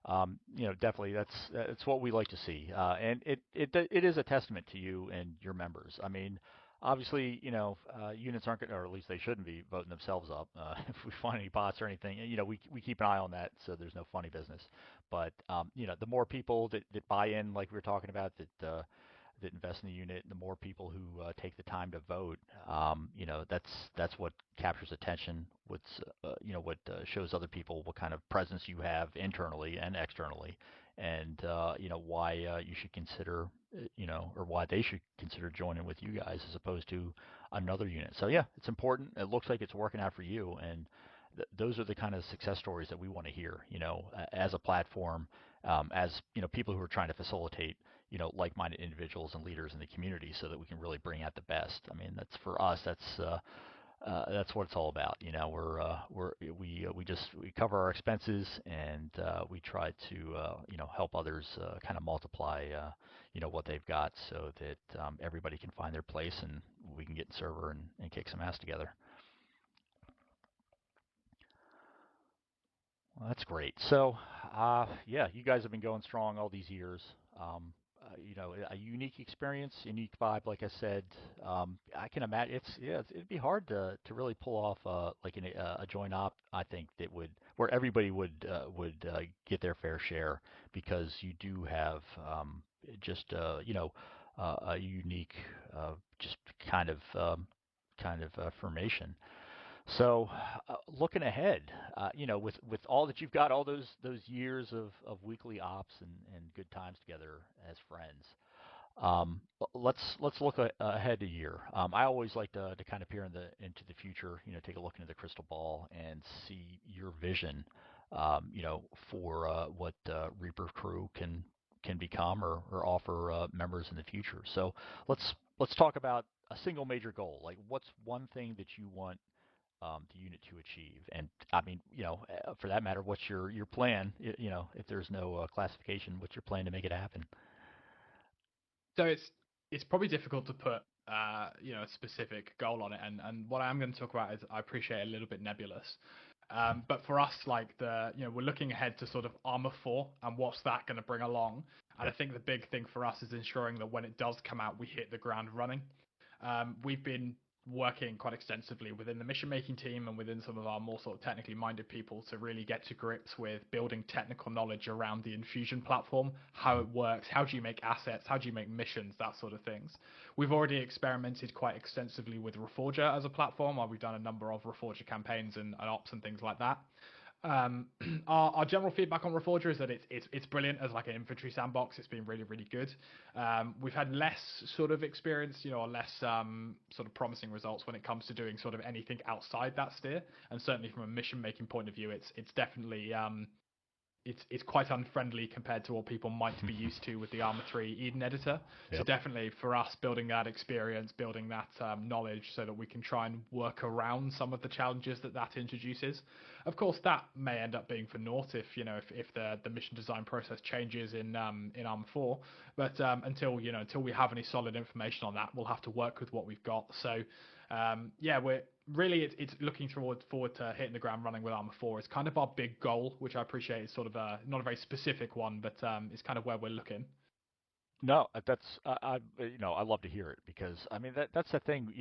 definitely that's what we like to see. And it is a testament to you and your members. I mean, obviously, units aren't going, or at least they shouldn't be voting themselves up. If we find any bots or anything, we keep an eye on that, so there's no funny business. But the more people that buy in, like we were talking about, that invest in the unit, the more people who take the time to vote, that's what captures attention. What shows other people what kind of presence you have internally and externally, and why you should consider, or why they should consider joining with you guys as opposed to another unit. So yeah, it's important. It looks like it's working out for you, and those are the kind of success stories that we want to hear. As a platform, as people who are trying to facilitate like-minded individuals and leaders in the community, so that we can really bring out the best. I mean, that's for us. That's what it's all about. We cover our expenses, and we try to help others kind of multiply what they've got, so that everybody can find their place and we can get in server and kick some ass together. Well, that's great. So, yeah, you guys have been going strong all these years. A unique experience, unique vibe. Like I said, I can imagine it'd be hard to really pull off like a joint op. I think that where everybody would get their fair share, because you do have just a unique just kind of formation. So, looking ahead, with all that you've got, all those years of weekly ops and good times together as friends, let's look ahead a year. I always like to kind of peer into the future, take a look into the crystal ball and see your vision, for what Reaper Crew can become or offer members in the future. So let's talk about a single major goal. Like, what's one thing that you want the unit to achieve? And I mean, for that matter, what's your plan? If there's no classification, what's your plan to make it happen? So it's probably difficult to put a specific goal on it, and what I'm going to talk about is, I appreciate, a little bit nebulous. But for us, like we're looking ahead to sort of Arma 4 and what's that going to bring along. And I think the big thing for us is ensuring that when it does come out, we hit the ground running. We've been working quite extensively within the mission making team and within some of our more sort of technically minded people to really get to grips with building technical knowledge around the Infusion platform, how it works, how do you make assets, how do you make missions, that sort of things. We've already experimented quite extensively with Reforger as a platform, where we've done a number of Reforger campaigns and ops and things like that. Um, our general feedback on Reforger is that it's brilliant as like an infantry sandbox. It's been really really good. We've had less sort of experience, or less sort of promising results when it comes to doing sort of anything outside that sphere. And certainly from a mission making point of view, it's definitely it's quite unfriendly compared to what people might be used to with the Arma 3 Eden editor. So Yep. definitely for us, building that experience, building that knowledge so that we can try and work around some of the challenges that introduces. Of course, that may end up being for naught if the mission design process changes in Arma 4. But until we have any solid information on that, we'll have to work with what we've got. So we're really it's looking forward to hitting the ground running with Arma 4. It's kind of our big goal, which I appreciate is sort of not a very specific one, but it's kind of where we're looking. No, that's I love to hear it because I mean that's the thing.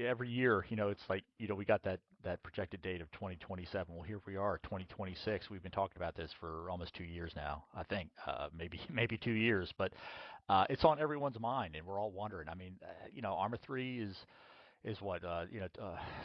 Every year, it's like we got that projected date of 2027. Well, here we are, 2026. We've been talking about this for almost 2 years now. I think maybe 2 years, but it's on everyone's mind, and we're all wondering. I mean, Arma 3 is what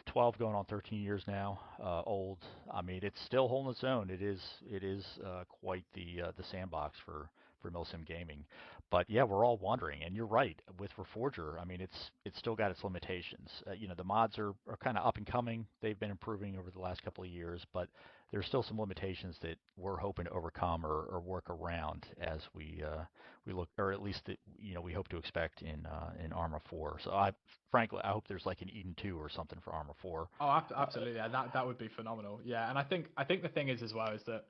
12 going on 13 years now old. I mean, it's still holding its own. It is quite the sandbox for milsim gaming. But yeah, we're all wondering, and you're right with Reforger. I mean, it's still got its limitations. The mods are kind of up and coming. They've been improving over the last couple of years, but there's still some limitations that we're hoping to overcome or work around as we look, or at least that we hope to expect in Arma 4. So frankly, I hope there's like an Eden 2 or something for Arma 4. Oh, absolutely, yeah, that would be phenomenal. Yeah, and I think the thing is as well is that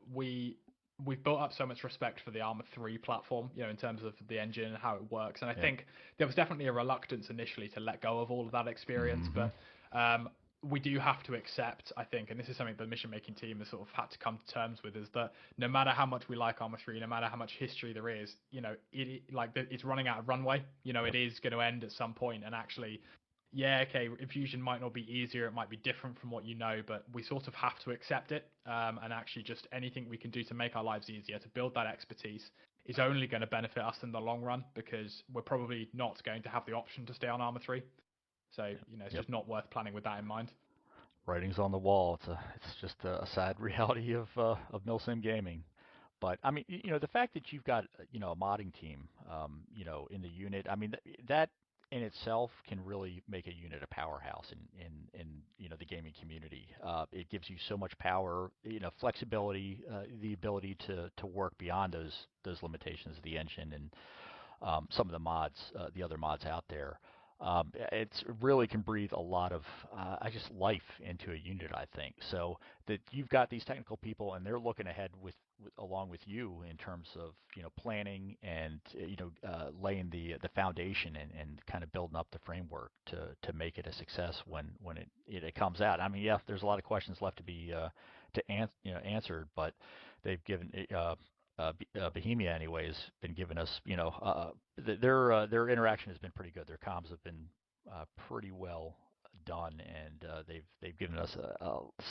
we've built up so much respect for the Arma 3 platform, in terms of the engine and how it works. And I Yeah. think there was definitely a reluctance initially to let go of all of that experience, Mm-hmm. but we do have to accept, I think, and this is something the mission making team has sort of had to come to terms with, is that no matter how much we like Arma 3, no matter how much history there is, it's running out of runway. Yep. It is going to end at some point, and actually, yeah, okay, infusion might not be easier, it might be different from what but we sort of have to accept it, and actually just anything we can do to make our lives easier, to build that expertise, is only going to benefit us in the long run, because we're probably not going to have the option to stay on Arma 3. So, it's Yep. just not worth planning with that in mind. Writing's on the wall. It's just a sad reality of milsim gaming. But I mean, the fact that you've got a modding team, in the unit. I mean, that in itself can really make a unit a powerhouse in the gaming community. It gives you so much power, flexibility, the ability to work beyond those limitations of the engine and some of the mods, the other mods out there. It really can breathe a lot of I just life into a unit, I think. So that you've got these technical people and they're looking ahead along with you in terms of planning and laying the foundation and kind of building up the framework to make it a success when it comes out. I mean, yeah, there's a lot of questions left to be answered, but they've given Bohemia anyways been giving us their interaction has been pretty good. Their comms have been pretty well done, and they've given us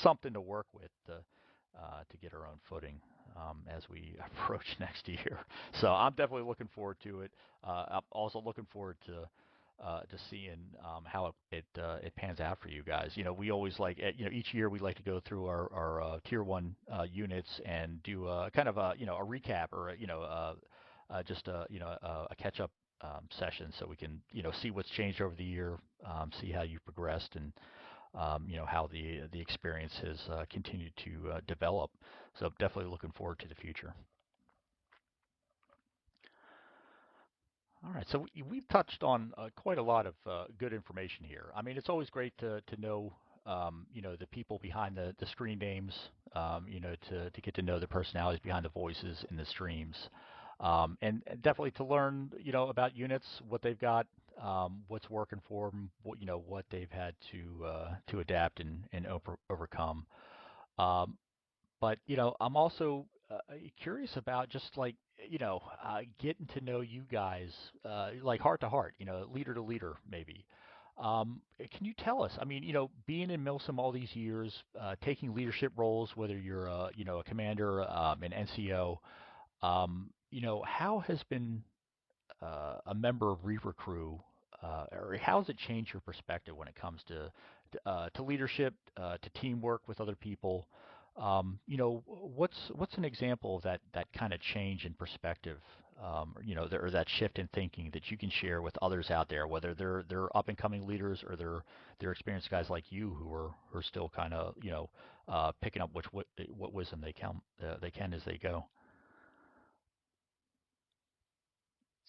something to work with to get our own footing as we approach next year. So I'm definitely looking forward to it. I'm also looking forward to seeing how it pans out for you guys. We always like each year we like to go through our tier one units and do kind of a a recap or just a catch up session so we can see what's changed over the year, see how you've progressed and how the experience has continued to develop. So definitely looking forward to the future. All right, so we've touched on quite a lot of good information here. I mean, it's always great to know, the people behind the screen names, to get to know the personalities behind the voices in the streams, and definitely to learn, about units, what they've got, what's working for them, what they've had to adapt and overcome. Um, but I'm also curious about just like getting to know you guys like heart to heart, leader to leader maybe. Can you tell us? I mean, being in Milsim all these years, taking leadership roles, whether you're a commander, an NCO, how has been a member of ReaperCrew, or how has it changed your perspective when it comes to leadership, to teamwork with other people? What's an example of that kind of change in perspective, or that shift in thinking that you can share with others out there, whether they're up and coming leaders or they're experienced guys like you who are still kind of picking up what wisdom they can as they go.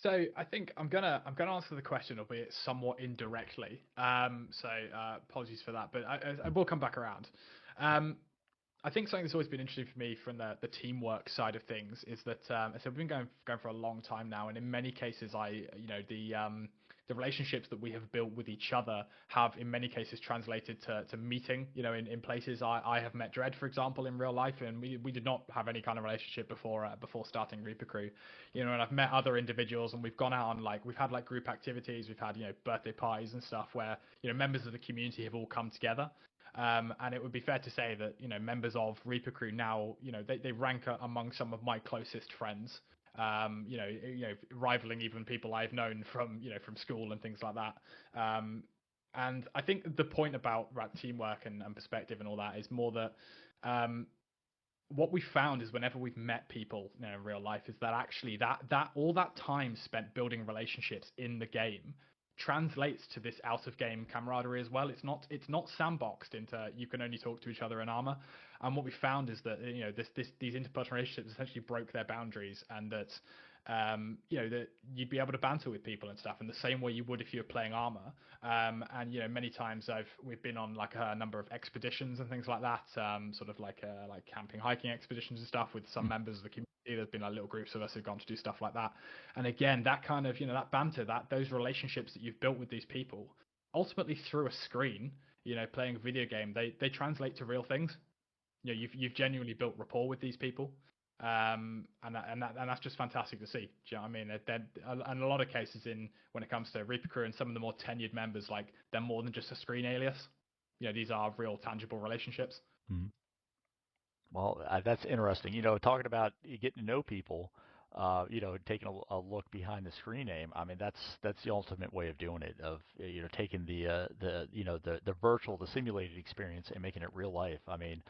So I think I'm gonna answer the question, albeit somewhat indirectly. Apologies for that, but I will come back around. Um, I think something that's always been interesting for me from the teamwork side of things is that so we've been going for a long time now, and in many cases, the relationships that we have built with each other have in many cases translated to meeting. In places I have met Dread, for example, in real life, and we did not have any kind of relationship before starting ReaperCrew. And I've met other individuals, and we've gone out on we've had group activities, we've had birthday parties and stuff where members of the community have all come together. And it would be fair to say that members of ReaperCrew now they rank among some of my closest friends. Rivaling even people I've known from school and things like that. And I think the point about teamwork and perspective and all that is more that what we found is whenever we've met people in real life is that actually that all that time spent building relationships in the game translates to this out of game camaraderie as well. It's not sandboxed into you can only talk to each other in Arma. And what we found is that these interpersonal relationships essentially broke their boundaries, and that that you'd be able to banter with people and stuff in the same way you would if you were playing Arma. And many times we've been on a number of expeditions and things like that, sort of like camping, hiking expeditions and stuff with some members of the community. There's been little groups of us who've gone to do stuff like that. And again, that kind of that banter, those relationships that you've built with these people, ultimately through a screen, playing a video game, they translate to real things. You've genuinely built rapport with these people. And that's just fantastic to see. Do you know what I mean? In a lot of cases, when it comes to ReaperCrew and some of the more tenured members, they're more than just a screen alias. These are real, tangible relationships. Mhm. Well, that's interesting. Talking about getting to know people, taking a look behind the screen name. I mean, that's the ultimate way of doing it. Of taking the virtual, the simulated experience and making it real life. I mean,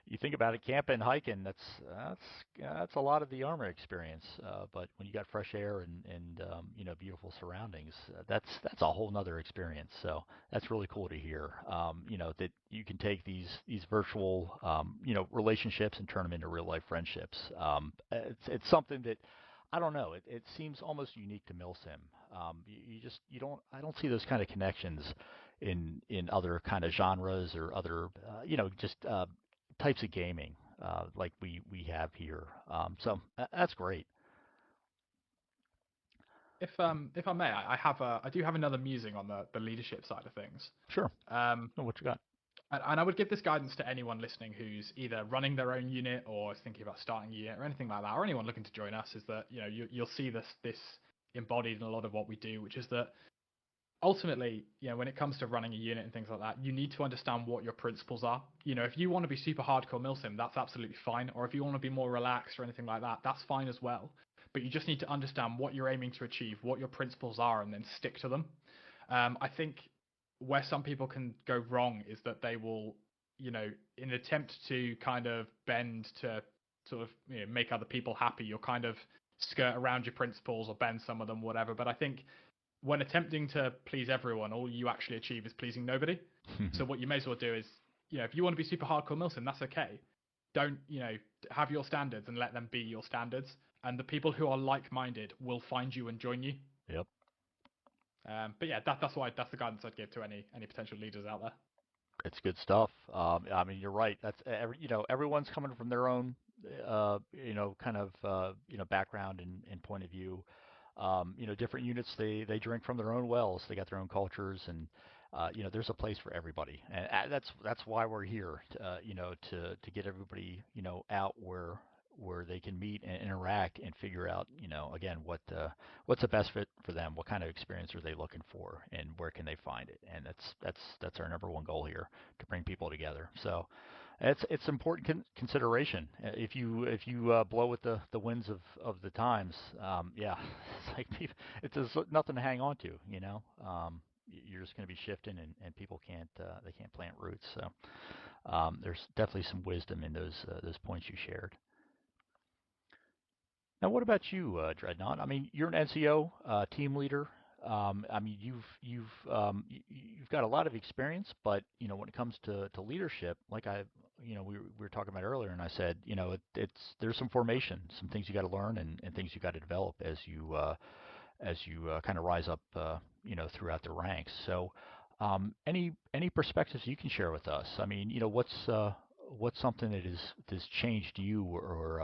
you think about it, camping, hiking. That's a lot of the Arma experience. But when you got fresh air and beautiful surroundings, that's a whole nother experience. So that's really cool to hear. That you can take these virtual relationships and turn them into real life friendships. It's something that I don't know. It seems almost unique to MilSim. You don't I don't see those kind of connections in other kind of genres or other just types of gaming like we have here. So that's great. If I may, I do have another musing on the leadership side of things. Sure. Um, What you got? and I would give this guidance to anyone listening who's either running their own unit or is thinking about starting a unit or anything like that, or anyone looking to join us. Is that you'll see this embodied in a lot of what we do, which is that ultimately, when it comes to running a unit and things like that, you need to understand what your principles are. If you want to be super hardcore milsim, that's absolutely fine. Or if you want to be more relaxed or anything like that, that's fine as well. But you just need to understand what you're aiming to achieve, what your principles are, and then stick to them. I think where some people can go wrong is that they will, in an attempt to kind of bend to sort of make other people happy, you'll kind of skirt around your principles or bend some of them, whatever. But I think when attempting to please everyone, all you actually achieve is pleasing nobody. So what you may as well do is, if you want to be super hardcore milsim, that's okay. Don't, have your standards and let them be your standards. And the people who are like-minded will find you and join you. Yep. But yeah, that's the guidance I'd give to any potential leaders out there. It's good stuff. I mean, you're right. That's everyone's coming from their own, kind of, background and point of view. Different units they drink from their own wells. They got their own cultures, and there's a place for everybody, and that's why we're here. To get everybody out where they can meet and interact and figure out again what's the best fit for them, what kind of experience are they looking for, and where can they find it. And that's our number one goal here, to bring people together. So it's important consideration. If you blow with the winds of the times, yeah, it's like it's just nothing to hang on to. You're just going to be shifting, and people can't they can't plant roots. So There's definitely some wisdom in those points you shared. Now, what about you, Dreadnought? I mean, you're an NCO team leader. I mean, you've got a lot of experience, but when it comes to leadership, like we were talking about earlier, and I said, there's some formation, some things you got to learn, and things you got to develop as you kind of rise up, throughout the ranks. So, any perspectives you can share with us? I mean, what's something that has changed you or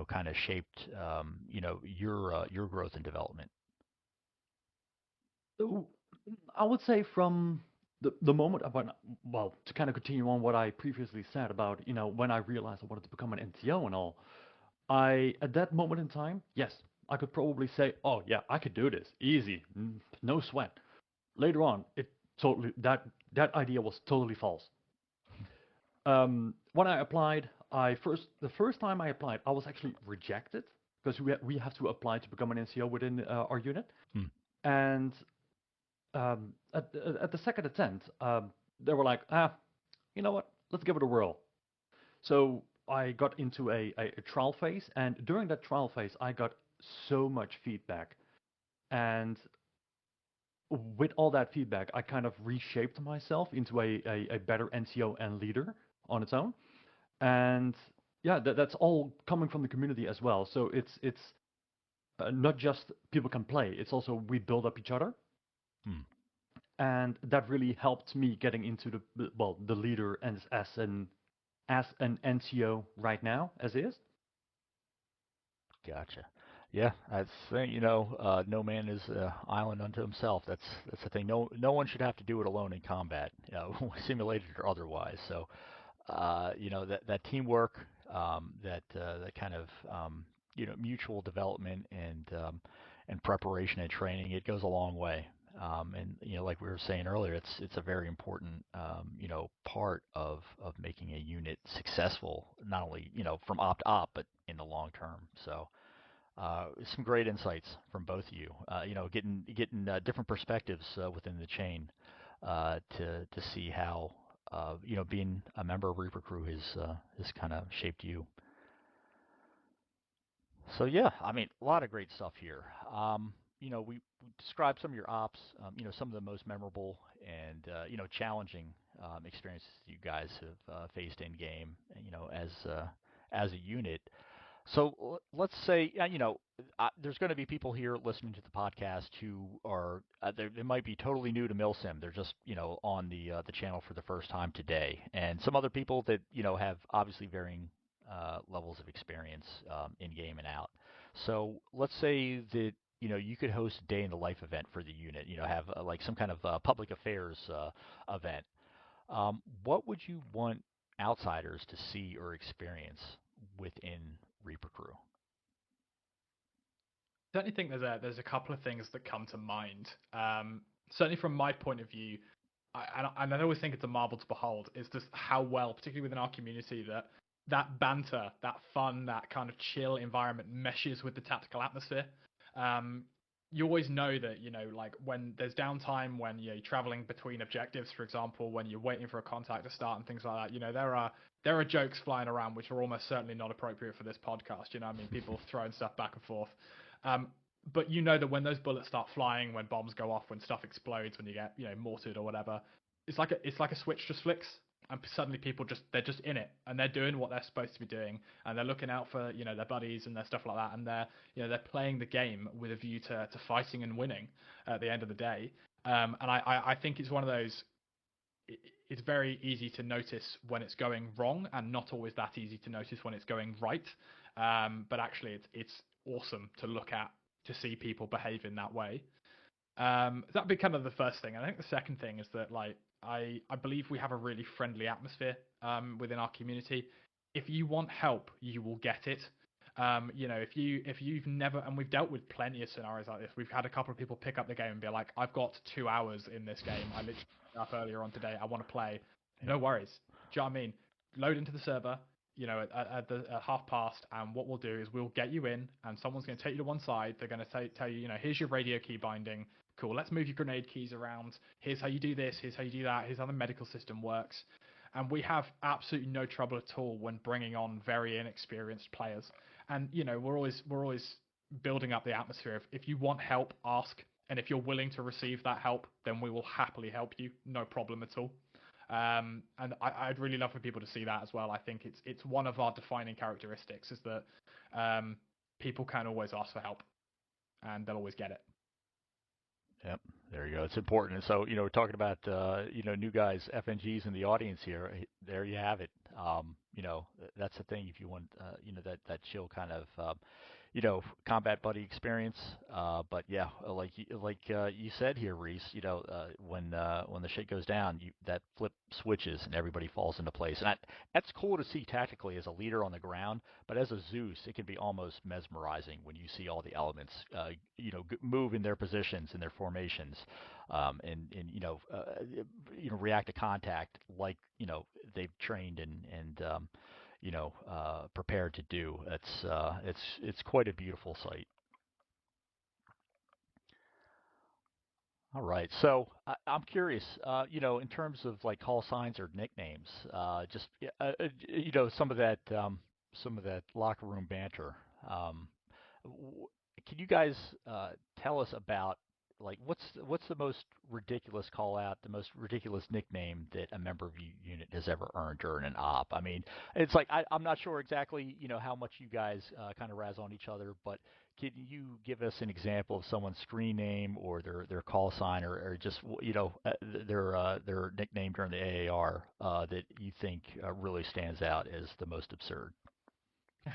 kind of shaped your growth and development? So I would say from the moment about, well, to kind of continue on what I previously said about, when I realized I wanted to become an NTO and all, at that moment in time, yes, I could probably say, oh yeah, I could do this, easy, no sweat. Later on, it totally that idea was totally false. When I applied, the first time I applied, I was actually rejected because we have to apply to become an NCO within our unit, Hmm. and at the second attempt, they were like, you know what, let's give it a whirl. So I got into a trial phase, and during that trial phase, I got so much feedback, and with all that feedback, I kind of reshaped myself into a better NCO and leader on its own. And yeah, that's all coming from the community as well. So it's not just people can play; it's also we build up each other, Hmm. and that really helped me getting into the leader and as an NCO right now as is. Gotcha. Yeah, that's no man is island unto himself. That's the thing. No one should have to do it alone in combat, simulated or otherwise. So, that teamwork, that kind of mutual development and preparation and training, it goes a long way. And like we were saying earlier, it's a very important part of making a unit successful, not only from op to op, but in the long term. So. Some great insights from both of you. Getting different perspectives within the chain to see how being a member of ReaperCrew has kind of shaped you. So yeah, I mean, a lot of great stuff here. We described some of your ops, some of the most memorable and challenging experiences you guys have faced in game, as a unit. So let's say, there's going to be people here listening to the podcast who are they might be totally new to MilSim. They're just on the channel for the first time today, and some other people that have obviously varying levels of experience in game and out. So let's say that you could host a day in the life event for the unit. Have like some kind of public affairs event. What would you want outsiders to see or experience within ReaperCrew? Certainly think there's a couple of things that come to mind. Certainly from my point of view, and I always think it's a marvel to behold, is just how well, particularly within our community, that banter, that fun, that kind of chill environment meshes with the tactical atmosphere. You always know that, like when there's downtime, when you're traveling between objectives, for example, when you're waiting for a contact to start and things like that, there are jokes flying around which are almost certainly not appropriate for this podcast. I mean, people throwing stuff back and forth. But you know that when those bullets start flying, when bombs go off, when stuff explodes, when you get mortared or whatever, it's like a switch just flicks, and suddenly they're just in it, and they're doing what they're supposed to be doing, and they're looking out for their buddies and their stuff like that, and they're playing the game with a view to fighting and winning at the end of the day. And I think it's one of those. It's very easy to notice when it's going wrong, and not always that easy to notice when it's going right. But actually, it's awesome to look at, to see people behave in that way. That'd be kind of the first thing. I think the second thing is that I believe we have a really friendly atmosphere within our community. If you want help, you will get it. If you've never, and we've dealt with plenty of scenarios like this. We've had a couple of people pick up the game and be like, "I've got 2 hours in this game. I literally got up earlier on today. I want to play." No worries. Do you know what I mean? Load into the server. At 1:30, and what we'll do is we'll get you in, and someone's going to take you to one side. They're going to tell you, here's your radio key binding. Cool. Let's move your grenade keys around. Here's how you do this. Here's how you do that. Here's how the medical system works. and we have absolutely no trouble at all when bringing on very inexperienced players. And we're always building up the atmosphere of, if you want help, ask, and if you're willing to receive that help, then we will happily help you, no problem at all. And I'd really love for people to see that as well. I think it's one of our defining characteristics, is that people can always ask for help, and they'll always get it. Yep, there you go. It's important. And so, we're talking about, new guys, FNGs in the audience here. There you have it. That's the thing. If you want, that chill kind of, combat buddy experience. But yeah, like you said here, Rhys, when the shit goes down, that flip switches and everybody falls into place. And that's cool to see tactically as a leader on the ground. But as a Zeus, it can be almost mesmerizing when you see all the elements, move in their positions and their formations, and react to contact like they've trained and prepared to do. It's quite a beautiful sight. All right, so I'm curious, in terms of like call signs or nicknames, just some of that locker room banter. Um, can you guys tell us about, like, what's the most ridiculous call out, the most ridiculous nickname that a member of your unit has ever earned during an op? I mean, it's like I'm not sure exactly how much you guys kind of razz on each other, but can you give us an example of someone's screen name or their call sign, or just their nickname during the AAR that you think really stands out as the most absurd?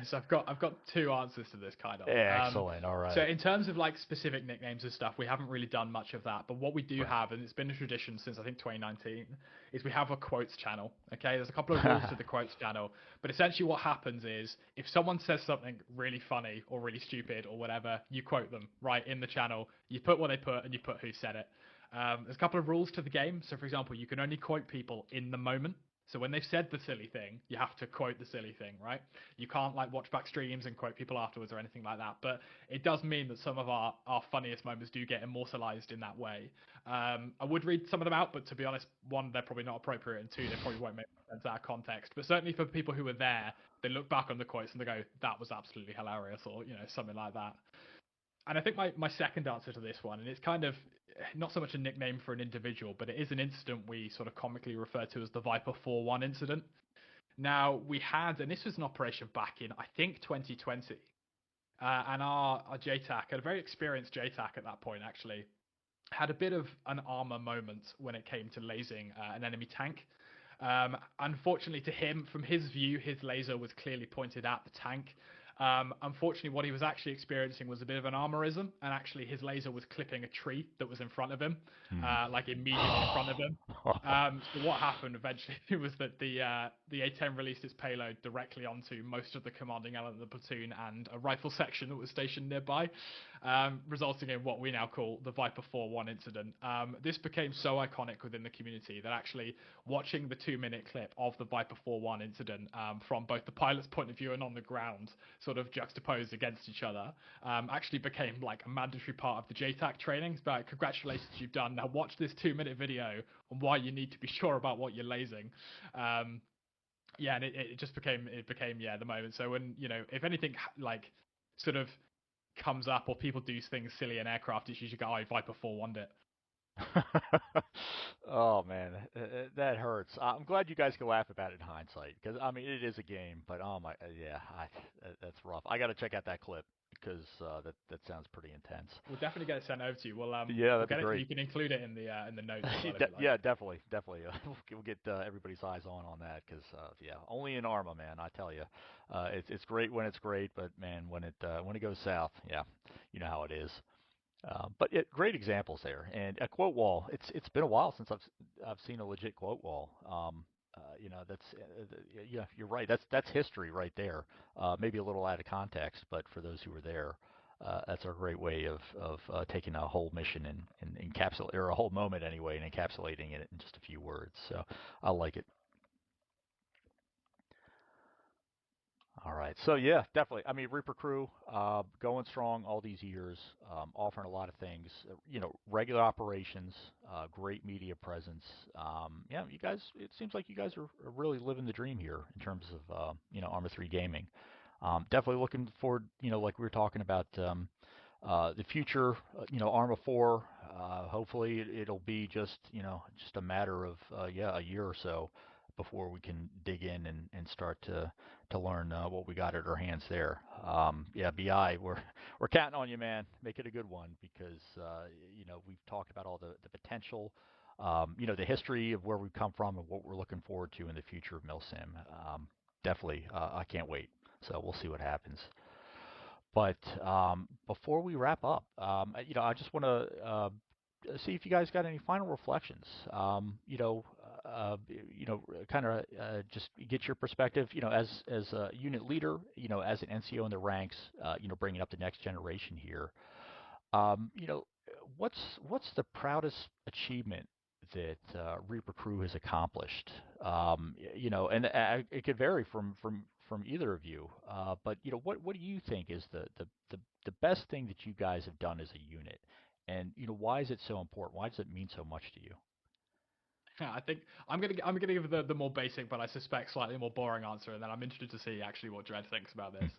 So I've got two answers to this, kind of. Excellent. All right. So in terms of like specific nicknames and stuff, we haven't really done much of that. But what we do Right. have, and it's been a tradition since I think 2019, is we have a quotes channel. Okay, there's a couple of rules to the quotes channel, but essentially what happens is, if someone says something really funny or really stupid or whatever, you quote them right in the channel. You put what they put and you put who said it. There's a couple of rules to the game. So for example, you can only quote people in the moment. So when they've said the silly thing, you have to quote the silly thing, right? You can't like watch back streams and quote people afterwards or anything like that. But it does mean that some of our funniest moments do get immortalized in that way. I would read some of them out, but to be honest, one, they're probably not appropriate, and two, they probably won't make sense out of context. But certainly for people who were there, they look back on the quotes and they go, that was absolutely hilarious, or something like that. And I think my second answer to this one, and it's kind of not so much a nickname for an individual, but it is an incident we sort of comically refer to as the Viper 4-1 incident. Now, we had, and this was an operation back in, I think, 2020, and our JTAC, a very experienced JTAC at that point, actually, had a bit of an Arma moment when it came to lasing an enemy tank. Unfortunately to him, from his view, his laser was clearly pointed at the tank. Unfortunately, what he was actually experiencing was a bit of an armorism, and actually his laser was clipping a tree that was in front of him, like immediately in front of him. So what happened eventually was that the A-10 released its payload directly onto most of the commanding element of the platoon and a rifle section that was stationed nearby, resulting in what we now call the Viper 4-1 incident. This became so iconic within the community that actually watching the 2-minute clip of the Viper 4-1 incident from both the pilot's point of view and on the ground, sort of juxtaposed against each other, actually became like a mandatory part of the JTAC trainings. But congratulations, you've done. Now watch this 2-minute video on why you need to be sure about what you're lasing. And it just became the moment. So when if anything like sort of comes up or people do things silly in aircraft, it's usually go, oh, Viper 4-1'd it. Oh man, that hurts. I'm glad you guys can laugh about it in hindsight, because I mean it is a game, but oh my, yeah, that's rough. I got to check out that clip because that sounds pretty intense. We'll definitely get it sent over to you. We'll that'd be great. You can include it in the notes. As well, Yeah, definitely. We'll get everybody's eyes on that, because only in Arma, man. I tell you, it's great when it's great, but man, when it goes south, yeah, you know how it is. But great examples there, and a quote wall. It's been a while since I've seen a legit quote wall. That's you're right. That's history right there. Maybe a little out of context, but for those who were there, that's a great way of taking a whole mission and encapsulate, or a whole moment anyway, and encapsulating it in just a few words. So I like it. All right. So yeah, definitely. I mean, ReaperCrew, going strong all these years, offering a lot of things. Regular operations, great media presence. Yeah, you guys. It seems like you guys are really living the dream here in terms of Arma 3 gaming. Definitely looking forward. Like we were talking about the future. Arma 4. Hopefully, it'll be just a matter of a year or so before we can dig in and start to learn what we got at our hands there. Yeah, BI, we're counting on you, man. Make it a good one because we've talked about all the potential, the history of where we've come from and what we're looking forward to in the future of MilSim. Definitely, I can't wait. So we'll see what happens. But before we wrap up, I just want to see if you guys got any final reflections. Kind of just get your perspective. As a unit leader, as an NCO in the ranks, bringing up the next generation here. Um, you know, what's the proudest achievement that Reaper Crew has accomplished? And it could vary from either of you. But what do you think is the best thing that you guys have done as a unit? And why is it so important? Why does it mean so much to you? I think I'm gonna give the more basic, but I suspect slightly more boring answer, and then I'm interested to see actually what Dread thinks about this.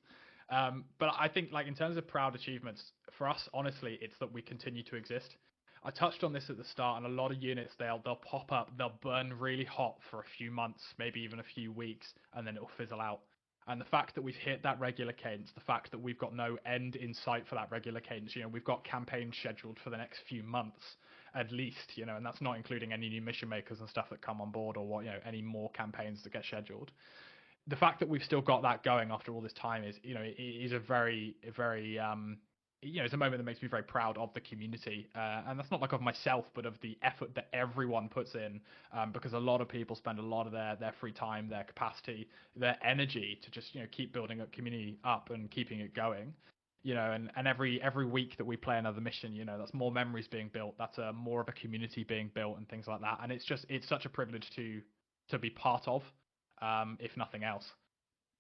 But I think like in terms of proud achievements for us, honestly, it's that we continue to exist. I touched on this at the start, and a lot of units they'll pop up, they'll burn really hot for a few months, maybe even a few weeks, and then it'll fizzle out. And the fact that we've hit that regular cadence, the fact that we've got no end in sight for that regular cadence, we've got campaigns scheduled for the next few months at least, and that's not including any new mission makers and stuff that come on board or any more campaigns that get scheduled. The fact that we've still got that going after all this time is a very it's a moment that makes me very proud of the community, and that's not like of myself, but of the effort that everyone puts in, because a lot of people spend a lot of their free time, their capacity, their energy to just keep building a community up and keeping it going. And every week that we play another mission, that's more memories being built, that's more of a community being built and things like that. And it's such a privilege to be part of, if nothing else.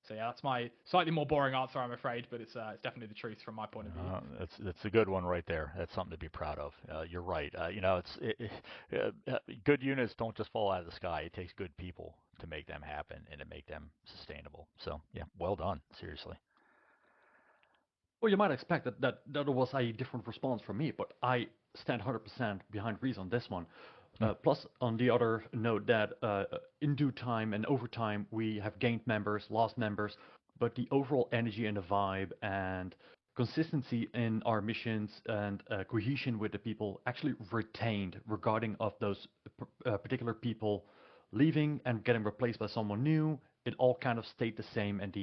So yeah, that's my slightly more boring answer, I'm afraid, but it's definitely the truth from my point of view. That's a good one right there. That's something to be proud of. You're right. Good units don't just fall out of the sky. It takes good people to make them happen and to make them sustainable. So yeah, well done. Seriously. Well, you might expect that was a different response from me, but I stand 100% behind Rhys on this one. Plus, on the other note, that in due time and over time, we have gained members, lost members, but the overall energy and the vibe and consistency in our missions and cohesion with the people actually retained regarding of those particular people leaving and getting replaced by someone new. It all kind of stayed the same, and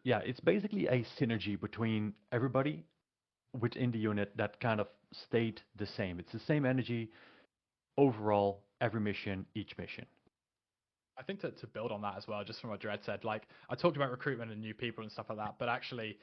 yeah, it's basically a synergy between everybody within the unit that kind of stayed the same. It's the same energy overall, every mission, each mission. I think to build on that as well, just from what Dread said, like I talked about recruitment and new people and stuff like that, but actually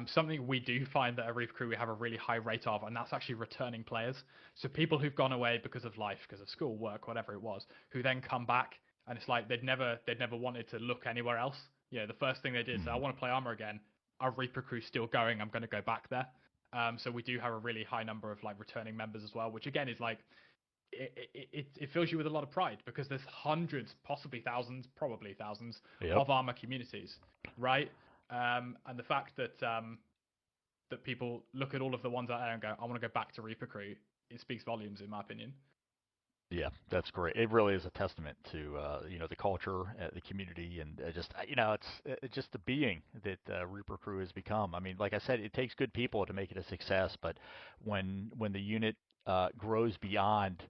something we do find that at ReaperCrew we have a really high rate of, and that's actually returning players. So people who've gone away because of life, because of school, work, whatever it was, who then come back, and it's like they'd never wanted to look anywhere else. The first thing they did is, I want to play Arma again. Our ReaperCrew's still going. I'm going to go back there. So we do have a really high number of like returning members as well, which again is like it fills you with a lot of pride because there's hundreds, possibly thousands, probably thousands of Arma communities, right? And the fact that that people look at all of the ones out there and go, I want to go back to ReaperCrew, it speaks volumes in my opinion. Yeah, that's great. It really is a testament to the culture, the community, and just it's just the being that Reaper Crew has become. I mean, like I said, it takes good people to make it a success, but when the unit grows beyond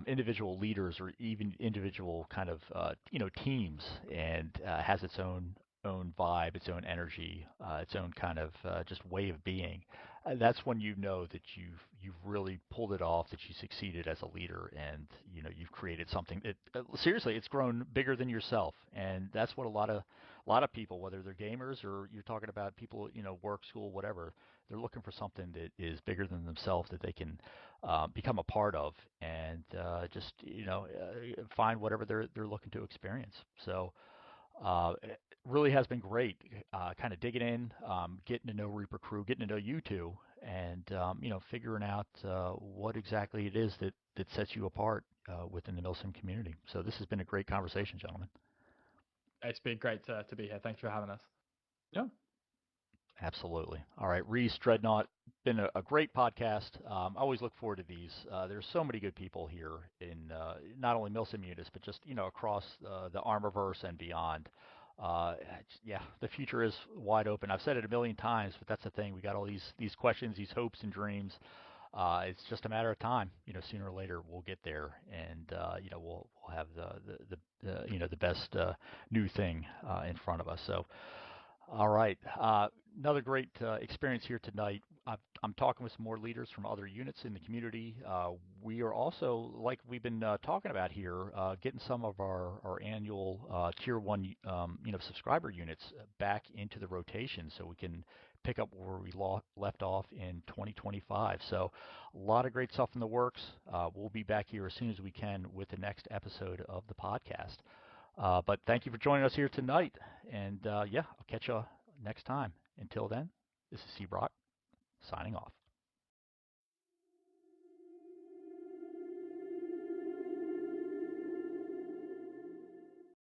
individual leaders or even individual kind of teams and has its own vibe, its own energy, its own kind of just way of being. That's when you know that you've really pulled it off, that you succeeded as a leader, and you've created something that seriously it's grown bigger than yourself, and that's what a lot of people, whether they're gamers or you're talking about people work, school, whatever, they're looking for something that is bigger than themselves that they can become a part of and just find whatever they're looking to experience. So It really has been great, kind of digging in, getting to know ReaperCrew, getting to know you two, and figuring out what exactly it is that sets you apart within the MilSim community. So this has been a great conversation, gentlemen. It's been great to be here. Thanks for having us. Yeah. Absolutely. All right, Rhys, Dreadnaught, been a great podcast. I always look forward to these. There's so many good people here in not only MilSim Units, but just across the Armorverse and beyond. Yeah, the future is wide open. I've said it a million times, but that's the thing. We got all these questions, these hopes and dreams. It's just a matter of time. Sooner or later we'll get there, and we'll have the best new thing in front of us. So. All right. Another great experience here tonight. I'm talking with some more leaders from other units in the community. We are also, like we've been talking about here, getting some of our annual Tier 1 subscriber units back into the rotation so we can pick up where we left off in 2025. So a lot of great stuff in the works. We'll be back here as soon as we can with the next episode of the podcast. But thank you for joining us here tonight. And I'll catch you next time. Until then, this is C. Brock signing off.